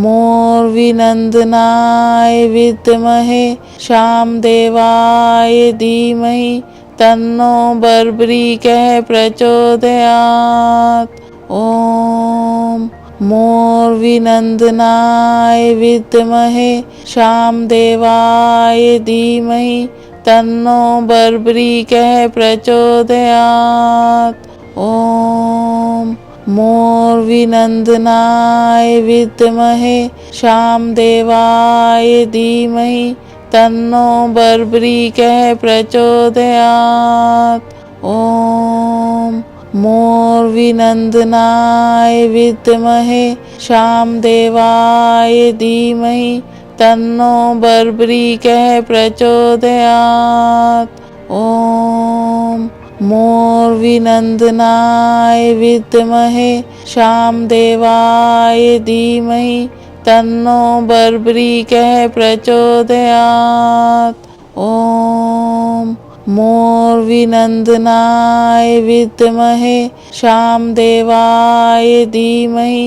मोर्विनन्दनाय विद्महे शामदेवाय धीमहि तन्नो बर्बरीकः प्रचोदयात्। ॐ मोर्विनन्दनाय विद्महे शामदेवाय धीमहि तन्नो बर्बरीकः प्रचोदयात्। ॐ मोर्विनन्दनाय विद्महे शामदेवाय धीमहि तन्नो बर्बरीकः प्रचोदयात्। ॐ मोर्विनन्दनाय विद्महे शामदेवाय धीमहि तन्नो बर्बरीकः प्रचोदयात्। ॐ मोर्विनन्दनाय विद्महे शामदेवाय धीमहि तन्नो बर्बरीकः प्रचोदयात्। ॐ मोर्विनन्दनाय विद्महे शामदेवाय धीमहि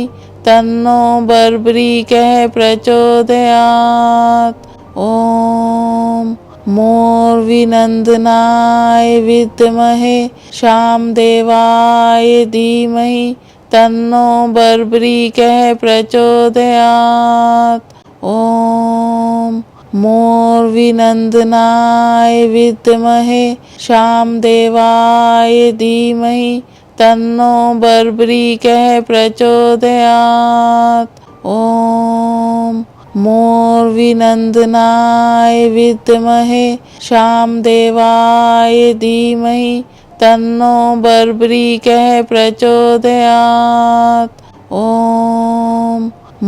तन्नो बर्बरीकः प्रचोदयात्। ॐ मोर्विनन्दनाय विद्महे शामदेवाय धीमहि तन्नो बर्बरीकः प्रचोदयात्। ॐ मोर्विनन्दनाय विद्महे शामदेवाय धीमहि तन्नो बर्बरीकः प्रचोदयात्। ॐ मोर्विनन्दनाय विद्महे शामदेवाय धीमहि तन्नो बर्बरीकः प्रचोदयात्। ॐ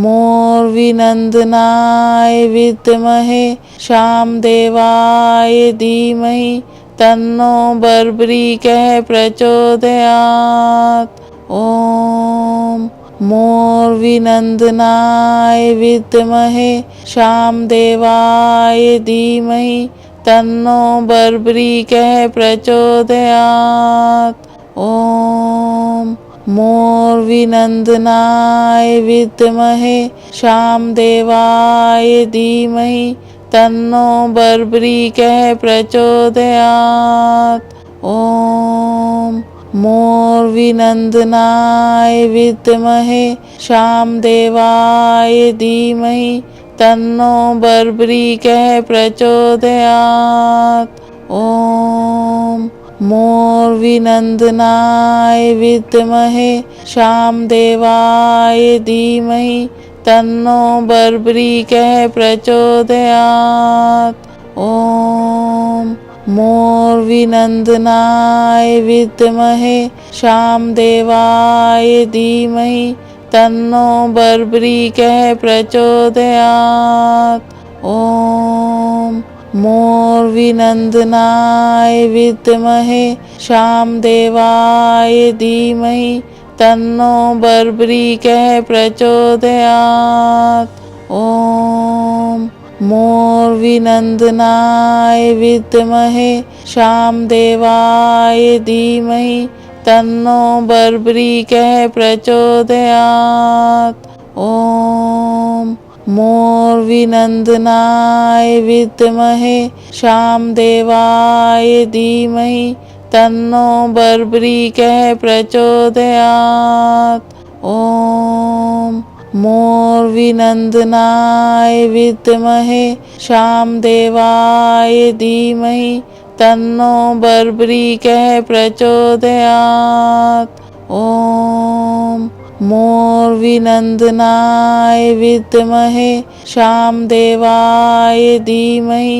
मोर्विनन्दनाय विद्महे शामदेवाय धीमहि तन्नो बर्बरीकः प्रचोदयात्। ॐ मोर्विनन्दनाय विद्महे शामदेवाय धीमहि तन्नो बर्बरीकः प्रचोदयात्। ॐ मोर्विनन्दनाय विद्महे शामदेवाय धीमहि तन्नो बर्बरीकः प्रचोदयात्। ॐ मोर्विनन्दनाय विद्महे शामदेवाय धीमहि तन्नो बर्बरीकः प्रचोदयात्। ॐ मोर्विनन्दनाय विद्महे शामदेवाय धीमहि तन्नो बर्बरीकः प्रचोदयात्। ॐ मोर्विनन्दनाय विद्महे शामदेवाय धीमहि तन्नो बर्बरीकः प्रचोदयात्। ॐ मोर्विनन्दनाय विद्महे शामदेवाय धीमहि तन्नो बर्बरीकः प्रचोदयात्। ॐ मोर्विनन्दनाय विद्महे शामदेवाय धीमहि तन्नो बर्बरीकः प्रचोदयात्। ॐ मोर्विनन्दनाय विद्महे शामदेवाय धीमहि तन्नो बर्बरीकः प्रचोदयात्। ॐ मोर्विनन्दनाय विद्महे शामदेवाय धीमहि तन्नो बर्बरीकः प्रचोदयात्। ॐ मोर्विनन्दनाय विद्महे शामदेवाय धीमहि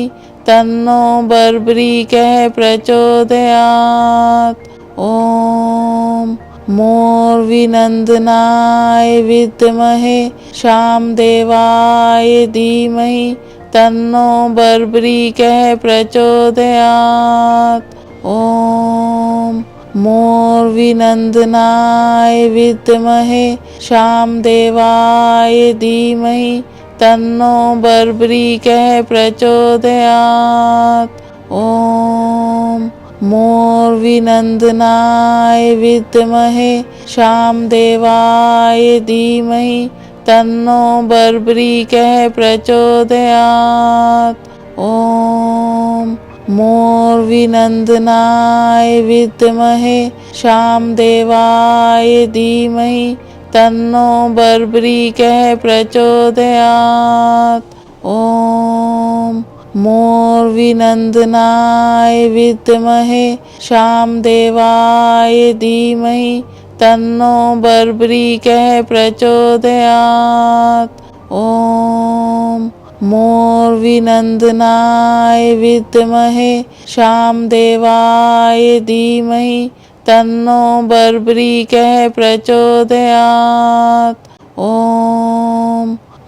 तन्नो बर्बरीकः प्रचोदयात्। ॐ मोर्विनन्दनाय विद्महे शामदेवाय धीमहि तन्नो बर्बरीकः प्रचोदयात्। ॐ मोर्विनन्दनाय विद्महे शामदेवाय धीमहि तन्नो बर्बरीकः प्रचोदयात्। ॐ मोर्विनन्दनाय विद्महे शामदेवाय धीमहि तन्नो बर्बरीकः प्रचोदयात्। ॐ मोर्विनन्दनाय विद्महे शामदेवाय धीमहि तन्नो बर्बरीकः प्रचोदयात्। ॐ मोर्विनन्दनाय विद्महे शामदेवाय धीमहि तन्नो बर्बरीकः प्रचोदयात्। ॐ मोर्विनन्दनाय विद्महे शामदेवाय धीमहि तन्नो बर्बरीकः प्रचोदयात्। ॐ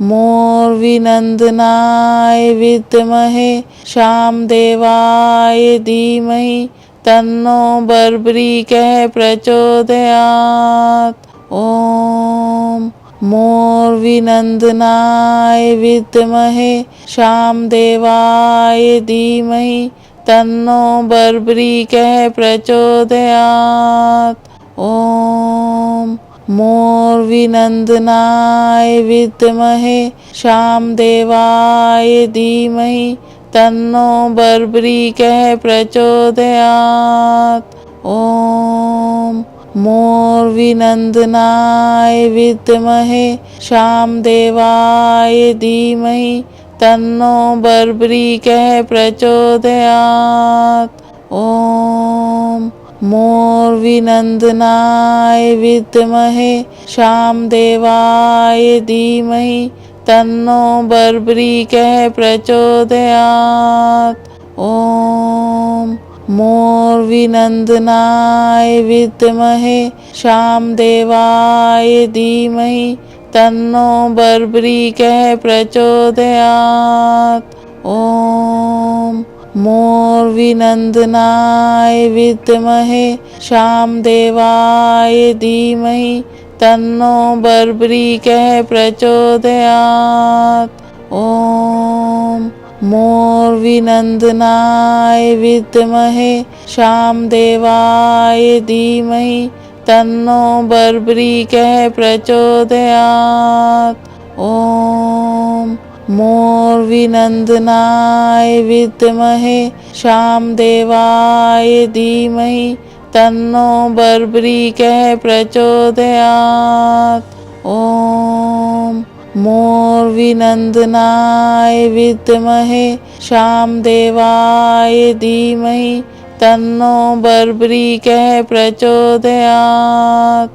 मोर्विनन्दनाय विद्महे शामदेवाय धीमहि तन्नो बर्बरीकः प्रचोदयात्। ॐ मोर्विनन्दनाय विद्महे शामदेवाय धीमहि तन्नो बर्बरीकः प्रचोदयात्। ॐ मोर्विनन्दनाय विद्महे शामदेवाय धीमहि तन्नो बर्बरीकः प्रचोदयात्। ॐ मोर्विनन्दनाय विद्महे शामदेवाय धीमहि तन्नो बर्बरीकः प्रचोदयात्। ॐ मोर्विनन्दनाय विद्महे शामदेवाय धीमहि तन्नो बर्बरीकः प्रचोदयात्। ॐ मोर्विनन्दनाय विद्महे शामदेवाय धीमहि तन्नो बर्बरीकः प्रचोदयात्। ॐ मोर्विनन्दनाय विद्महे शामदेवाय धीमहि तन्नो बर्बरीकः प्रचोदयात्। ॐ मोर्विनन्दनाय विद्महे शामदेवाय धीमहि तन्नो बर्बरीकः प्रचोदयात्। ॐ मोर्विनन्दनाय विद्महे शामदेवाय धीमहि तन्नो बर्बरीकः प्रचोदयात्। ॐ मोर्विनन्दनाय विद्महे शामदेवाय धीमहि तन्नो बर्बरीकः प्रचोदयात्।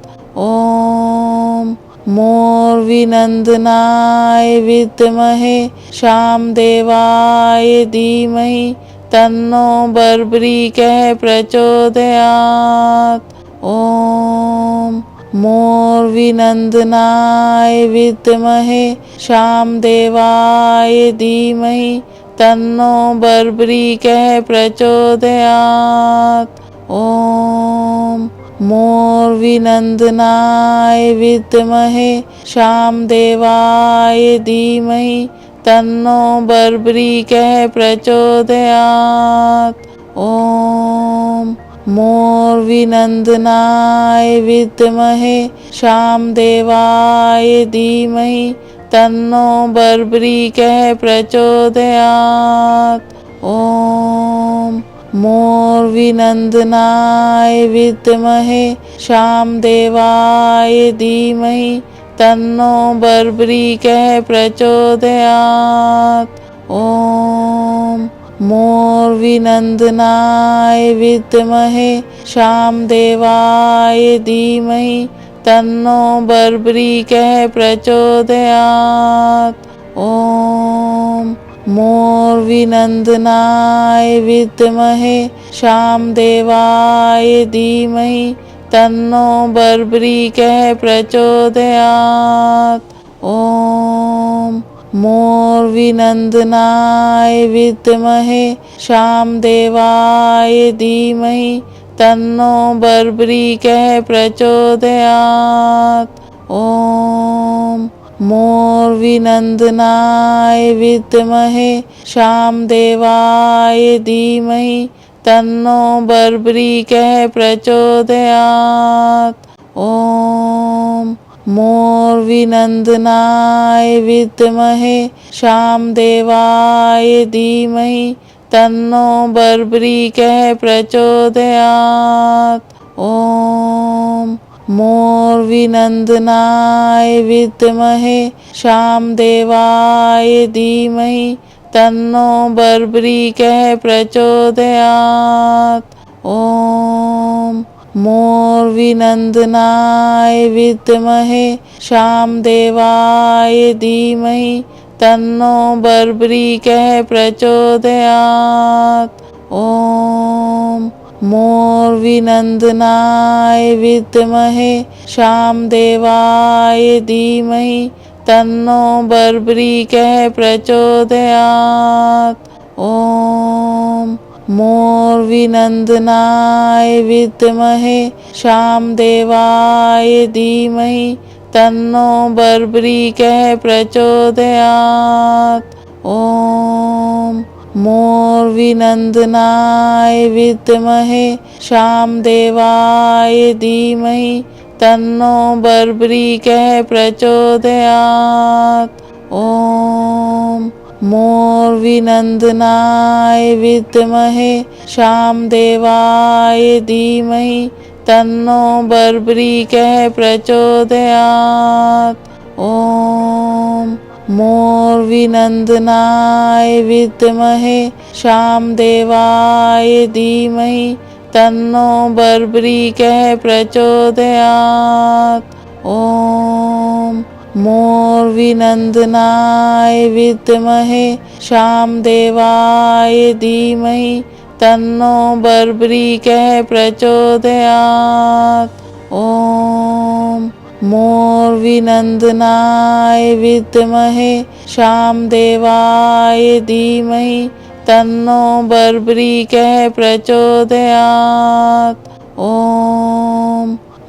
ॐ मोर्विनन्दनाय विद्महे शामदेवाय धीमहि तन्नो बर्बरीकः प्रचोदयात्। ॐ मोर्विनन्दनाय विद्महे शामदेवाय धीमहि तन्नो बर्बरीकः प्रचोदयात्। ॐ मोर्विनन्दनाय विद्महे शामदेवाय धीमहि तन्नो बर्बरीकः प्रचोदयात्। ॐ मोर्विनन्दनाय विद्महे शामदेवाय धीमहि तन्नो बर्बरीकः प्रचोदयात्। ॐ मोर्विनन्दनाय विद्महे शामदेवाय धीमहि तन्नो बर्बरीकः प्रचोदयात्। ॐ मोर्विनन्दनाय विद्महे शामदेवाय धीमहि तन्नो बर्बरीकः प्रचोदयात्। ॐ मोर्विनन्दनाय विद्महे शामदेवाय धीमहि तन्नो बर्बरीकः प्रचोदयात्। ॐ मोर्विनन्दनाय विद्महे शामदेवाय धीमहि तन्नो बर्बरीकः प्रचोदयात्। ॐ मोर्विनन्दनाय विद्महे शामदेवाय धीमहि तन्नो बर्बरीकः प्रचोदयात्। ॐ मोर्विनन्दनाय विद्महे शामदेवाय धीमहि तन्नो बर्बरीकः प्रचोदयात्। ॐ मोर्विनन्दनाय विद्महे शामदेवाय धीमहि तन्नो बर्बरीकः प्रचोदयात्। ॐ मोर्विनन्दनाय विद्महे शामदेवाय धीमहि तन्नो बर्बरीकः प्रचोदयात्। ॐ मोर्विनन्दनाय विद्महे शामदेवाय धीमहि तन्नो बर्बरीकः प्रचोदयात्। ॐ मोर्विनन्दनाय विद्महे शामदेवाय धीमहि तन्नो बर्बरीकः प्रचोदयात्। ॐ मोर्विनन्दनाय विद्महे शामदेवाय धीमहि तन्नो बर्बरीकः प्रचोदयात्। ॐ मोर्विनन्दनाय विद्महे शामदेवाय धीमहि तन्नो बर्बरीकः प्रचोदयात्। ॐ मोर्विनन्दनाय विद्महे शामदेवाय धीमहि तन्नो बर्बरीकः प्रचोदयात्। ॐ मोर्विनन्दनाय विद्महे शामदेवाय धीमहि तन्नो बर्बरीकः प्रचोदयात्। ॐ मोर्विनन्दनाय विद्महे शामदेवाय धीमहि तन्नो बर्बरीकः प्रचोदयात्। ॐ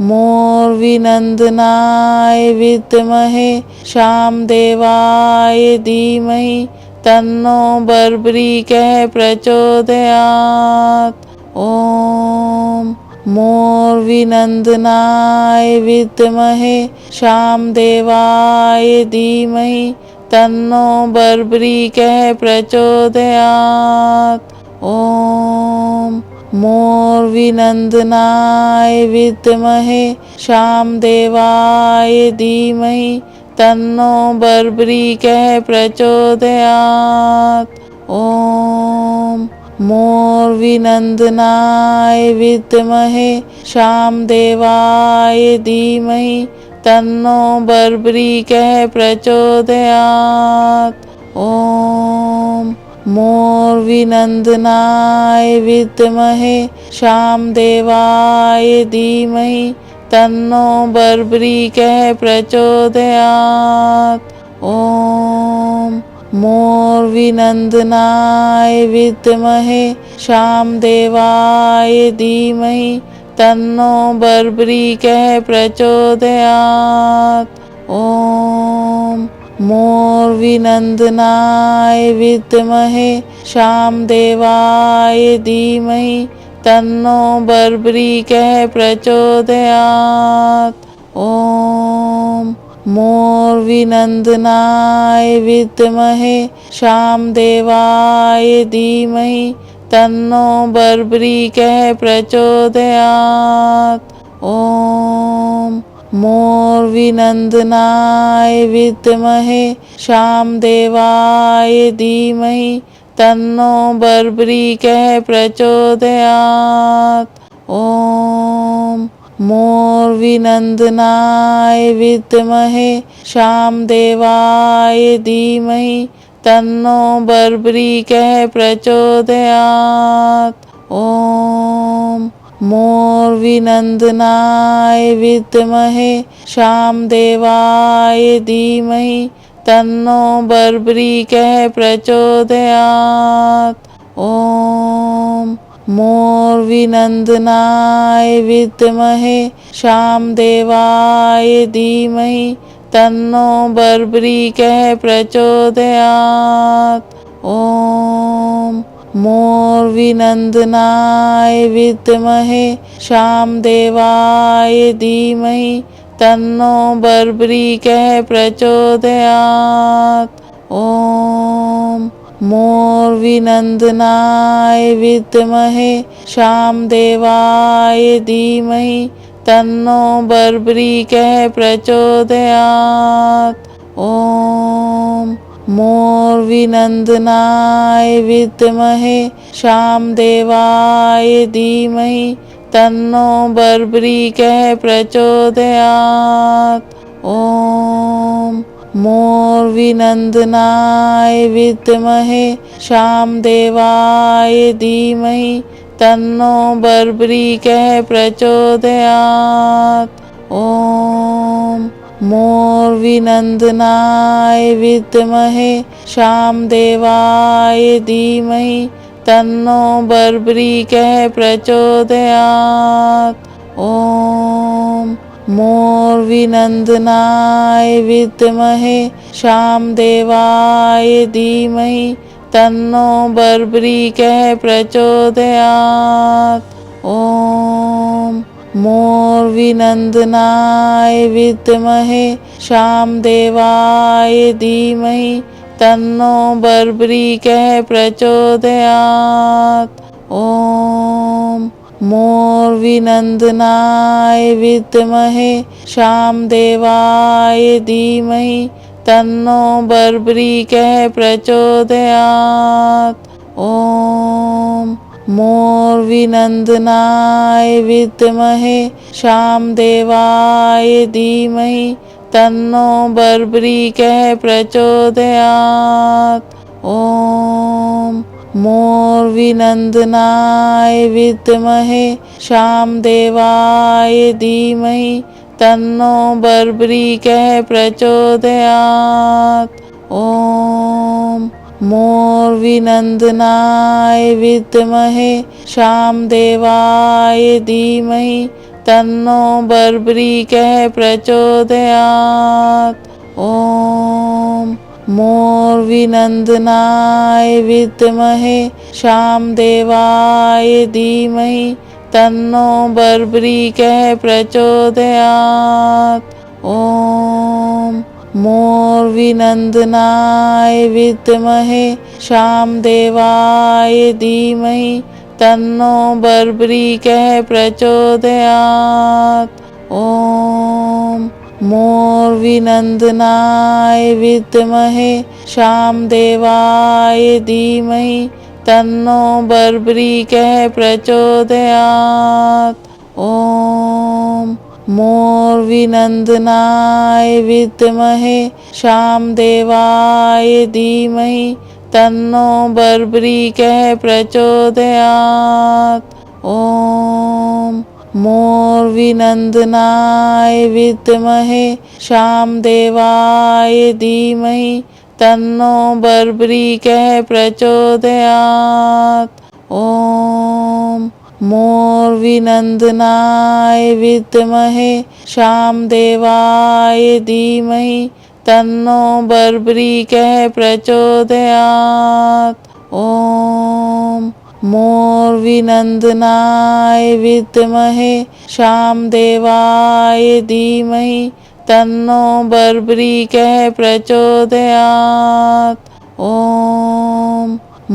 मोर्विनन्दनाय विद्महे शामदेवाय धीमहि तन्नो बर्बरीकः प्रचोदयात्। ॐ मोर्विनन्दनाय विद्महे शामदेवाय धीमहि तन्नो बर्बरीकः प्रचोदयात्। ॐ मोर्विनन्दनाय विद्महे शामदेवाय धीमहि तन्नो बर्बरीकः प्रचोदयात्। ॐ मोर्विनन्दनाय विद्महे शामदेवाय धीमहि तन्नो बर्बरीकः प्रचोदयात्। ॐ मोर्विनन्दनाय विद्महे शामदेवाय धीमहि तन्नो बर्बरीकः प्रचोदयात्। ॐ मोर्विनन्दनाय विद्महे शामदेवाय धीमहि तन्नो बर्बरीकः प्रचोदयात्। ॐ मोर्विनन्दनाय विद्महे शामदेवाय धीमहि तन्नो बर्बरीकः प्रचोदयात्। ॐ मोर्विनन्दनाय विद्महे शामदेवाय धीमहि तन्नो बर्बरीकः प्रचोदयात्। ॐ मोर्विनन्दनाय विद्महे शामदेवाय धीमहि तन्नो बर्बरीकः प्रचोदयात्। ॐ मोर्विनन्दनाय विद्महे शामदेवाय धीमहि तन्नो बर्बरीकः प्रचोदयात्। ॐ मोर्विनन्दनाय विद्महे शामदेवाय धीमहि तन्नो बर्बरीकः प्रचोदयात्। ॐ मोर्विनन्दनाय विद्महे शामदेवाय धीमहि तन्नो बर्बरीकः प्रचोदयात्। ॐ मोर्विनन्दनाय विद्महे शामदेवाय धीमहि तन्नो बर्बरीकः प्रचोदयात्। ॐ मोर्विनन्दनाय विद्महे शामदेवाय धीमहि तन्नो बर्बरीकः प्रचोदयात्। ॐ मोर्विनन्दनाय विद्महे शामदेवाय धीमहि तन्नो बर्बरीकः प्रचोदयात्। ॐ मोर्विनन्दनाय विद्महे शामदेवाय धीमहि तन्नो बर्बरीकः प्रचोदयात्। ॐ मोर्विनन्दनाय विद्महे शामदेवाय धीमहि तन्नो बर्बरीकः प्रचोदयात्। ॐ मोर्विनन्दनाय विद्महे शामदेवाय धीमहि तन्नो बर्बरीकः प्रचोदयात्। ॐ मोर्विनन्दनाय विद्महे शामदेवाय धीमहि तन्नो बर्बरीकः प्रचोदयात्। ॐ मोर्विनन्दनाय विद्महे शामदेवाय धीमहि तन्नो बर्बरीकः प्रचोदयात्। ॐ मोर्विनन्दनाय विद्महे शामदेवाय धीमहि तन्नो बर्बरीकः प्रचोदयात्। ॐ मोर्विनन्दनाय विद्महे शामदेवाय धीमहि तन्नो बर्बरीकः प्रचोदयात्। ॐ मोर्विनन्दनाय विद्महे शामदेवाय धीमहि तन्नो बर्बरीकः प्रचोदयात्। ॐ मोर्विनन्दनाय विद्महे शामदेवाय धीमहि तन्नो बर्बरीकः प्रचोदयात्। ॐ मोर्विनन्दनाय विद्महे शामदेवाय धीमहि तन्नो बर्बरीकः प्रचोदयात्। ॐ मोर्विनन्दनाय विद्महे शामदेवाय धीमहि तन्नो बर्बरीकः प्रचोदयात्। ॐ मोर्विनन्दनाय विद्महे शामदेवाय धीमहि तन्नो बर्बरीकः प्रचोदयात्। ॐ मोर्विनन्दनाय विद्महे शामदेवाय धीमहि तन्नो बर्बरीकः प्रचोदयात्। ॐ मोर्विनन्दनाय विद्महे शामदेवाय धीमहि तन्नो बर्बरीकः प्रचोदयात्। ॐ मोर्विनन्दनाय विद्महे शामदेवाय धीमहि तन्नो बर्बरीकः प्रचोदयात्। ॐ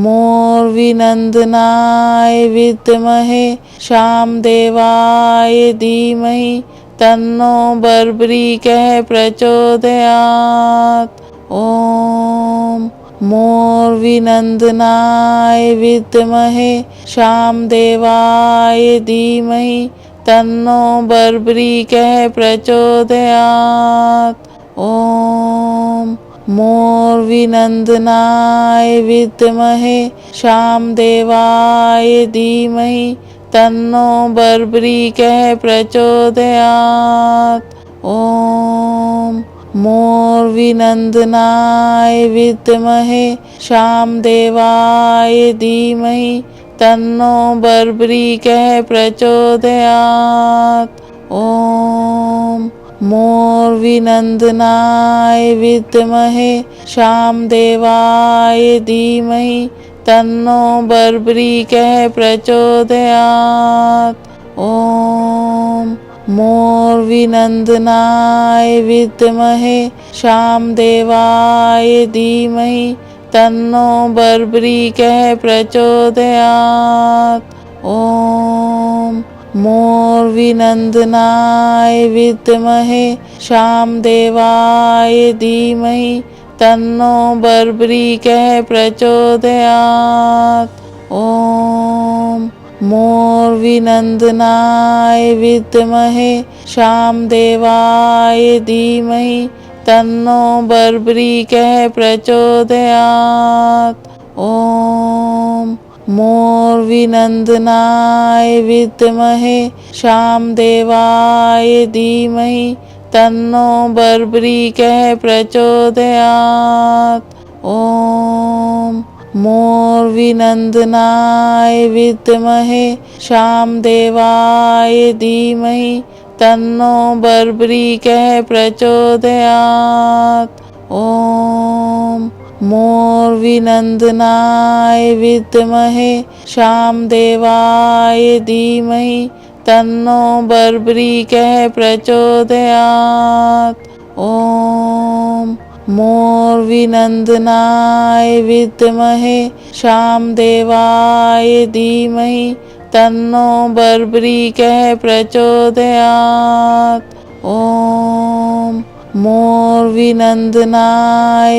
मोर्विनन्दनाय विद्महे शामदेवाय धीमहि तन्नो बर्बरीकः प्रचोदयात्। ॐ मोर्विनन्दनाय विद्महे शामदेवाय धीमहि तन्नो बर्बरीकः प्रचोदयात्। ॐ मोर्विनन्दनाय विद्महे शामदेवाय धीमहि तन्नो बर्बरीकः प्रचोदयात्। ॐ मोर्विनन्दनाय विद्महे शामदेवाय धीमहि तन्नो बर्बरीकः प्रचोदयात्। ॐ मोर्विनन्दनाय विद्महे शामदेवाय धीमहि तन्नो बर्बरीकः प्रचोदयात्। ॐ मोर्विनन्दनाय विद्महे शामदेवाय धीमहि तन्नो बर्बरीकः प्रचोदयात्। ॐ मोर्विनन्दनाय विद्महे शामदेवाय धीमहि तन्नो बर्बरीकः प्रचोदयात्। ॐ मोर्विनन्दनाय विद्महे शामदेवाय धीमहि तन्नो बर्बरीकः प्रचोदयात्। ॐ मोर्विनन्दनाय विद्महे शामदेवाय धीमहि तन्नो बर्बरीकः प्रचोदयात्। ॐ मोर्विनन्दनाय विद्महे शामदेवाय धीमहि तन्नो बर्बरीकः प्रचोदयात्। ॐ मोर्विनन्दनाय विद्महे शामदेवाय धीमहि तन्नो बर्बरीकः प्रचोदयात्। ओम मोर्विनन्दनाय विद्महे शामदेवाय धीमहि तन्नो बर्बरीकः प्रचोदयात्। ओम मोर्विनन्दनाय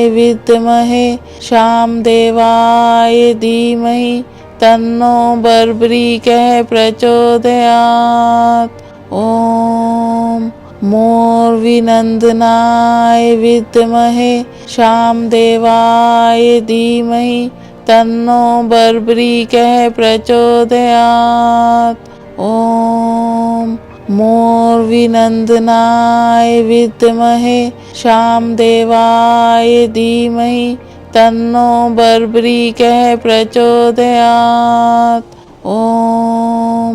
विद्महे शामदेवाय धीमहि तन्नो बर्बरीकः प्रचोदयात्। ओम मोर्विनन्दनाय विद्महे शामदेवाय धीमहि तन्नो बर्बरीकः प्रचोदयात्। ओम मोर्विनन्दनाय विद्महे शामदेवाय धीमहि तन्नो बर्बरीकः प्रचोदयात्। ओम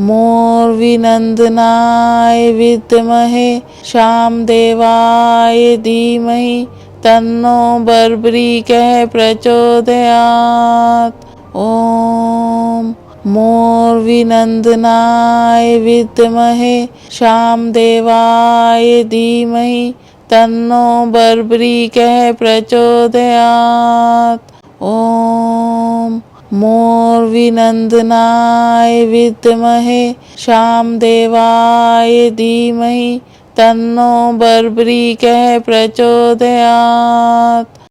मोर्विनन्दनाय विद्महे शामदेवाय धीमहि तन्नो बर्बरीकः प्रचोदयात्। ओम मोर्विनन्दनाय विद्महे शामदेवाय धीमहि तन्नो बर्बरीकः प्रचोदयात्। ओम मोर्विनन्दनाय विद्महे शामदेवाय धीमहि तन्नो बर्बरीकः प्रचोदयात्।